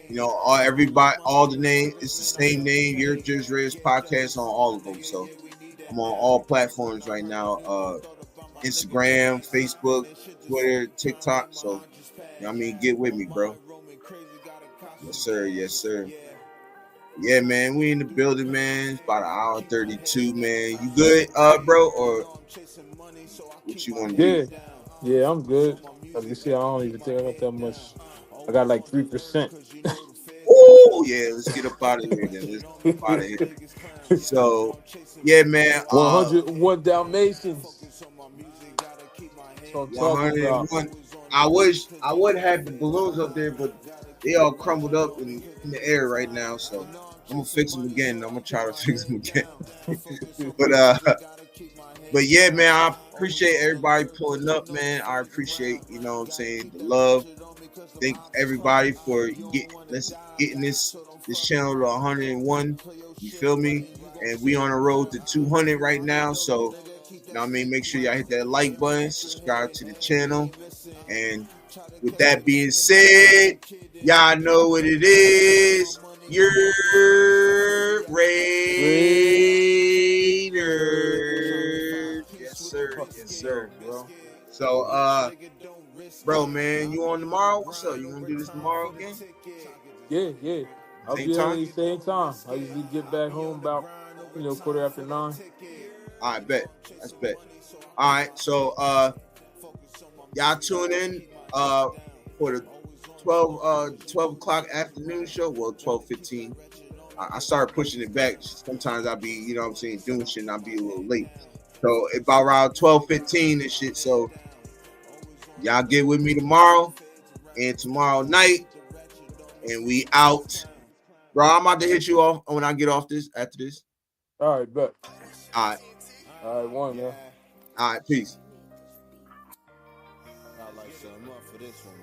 You know, all the name, it's the same name, TheYurpJerz Raiders Podcast on all of them. So I'm on all platforms right now. Instagram, Facebook, Twitter, TikTok. So, you know what I mean? Get with me, bro. Yes, sir. Yes, sir. Yeah, man, we in the building, man. It's about an hour 32, man. You good, bro? Or what you want to do? Yeah, I'm good. As you see, I don't even think I got that much. I got like 3%. Oh, yeah, let's get up out of here then. So, yeah, man. 101 Dalmatians. That's what I'm talking about. I would have the balloons up there, but they all crumbled up in the air right now. So I'm gonna fix them again. I'm gonna try to fix them again. But yeah, man, I appreciate everybody pulling up, man. I appreciate, you know what I'm saying, the love. Thank everybody for getting this channel to 101. You feel me? And we on the road to 200 right now. So, you know what I mean? Make sure y'all hit that like button, subscribe to the channel. And with that being said, y'all know what it is. Your Raiders. Yes, sir. Yes, sir, bro. So, bro, man, you on tomorrow? What's up? You want to do this tomorrow again? Yeah. I'll be on the same time. I usually get back home about, 9:15. All right, bet. That's bet. All right, so y'all tune in for the 12 o'clock afternoon show. Well, 12:15. I started pushing it back. Sometimes I'll be, you know what I'm saying, doing shit and I'll be a little late. So about around 12:15 and shit. So y'all get with me tomorrow and tomorrow night. And we out. Bro, I'm about to hit you off when I get off this after this. All right, bet. All right. All right, one, man. All right, peace. I like something up for this one.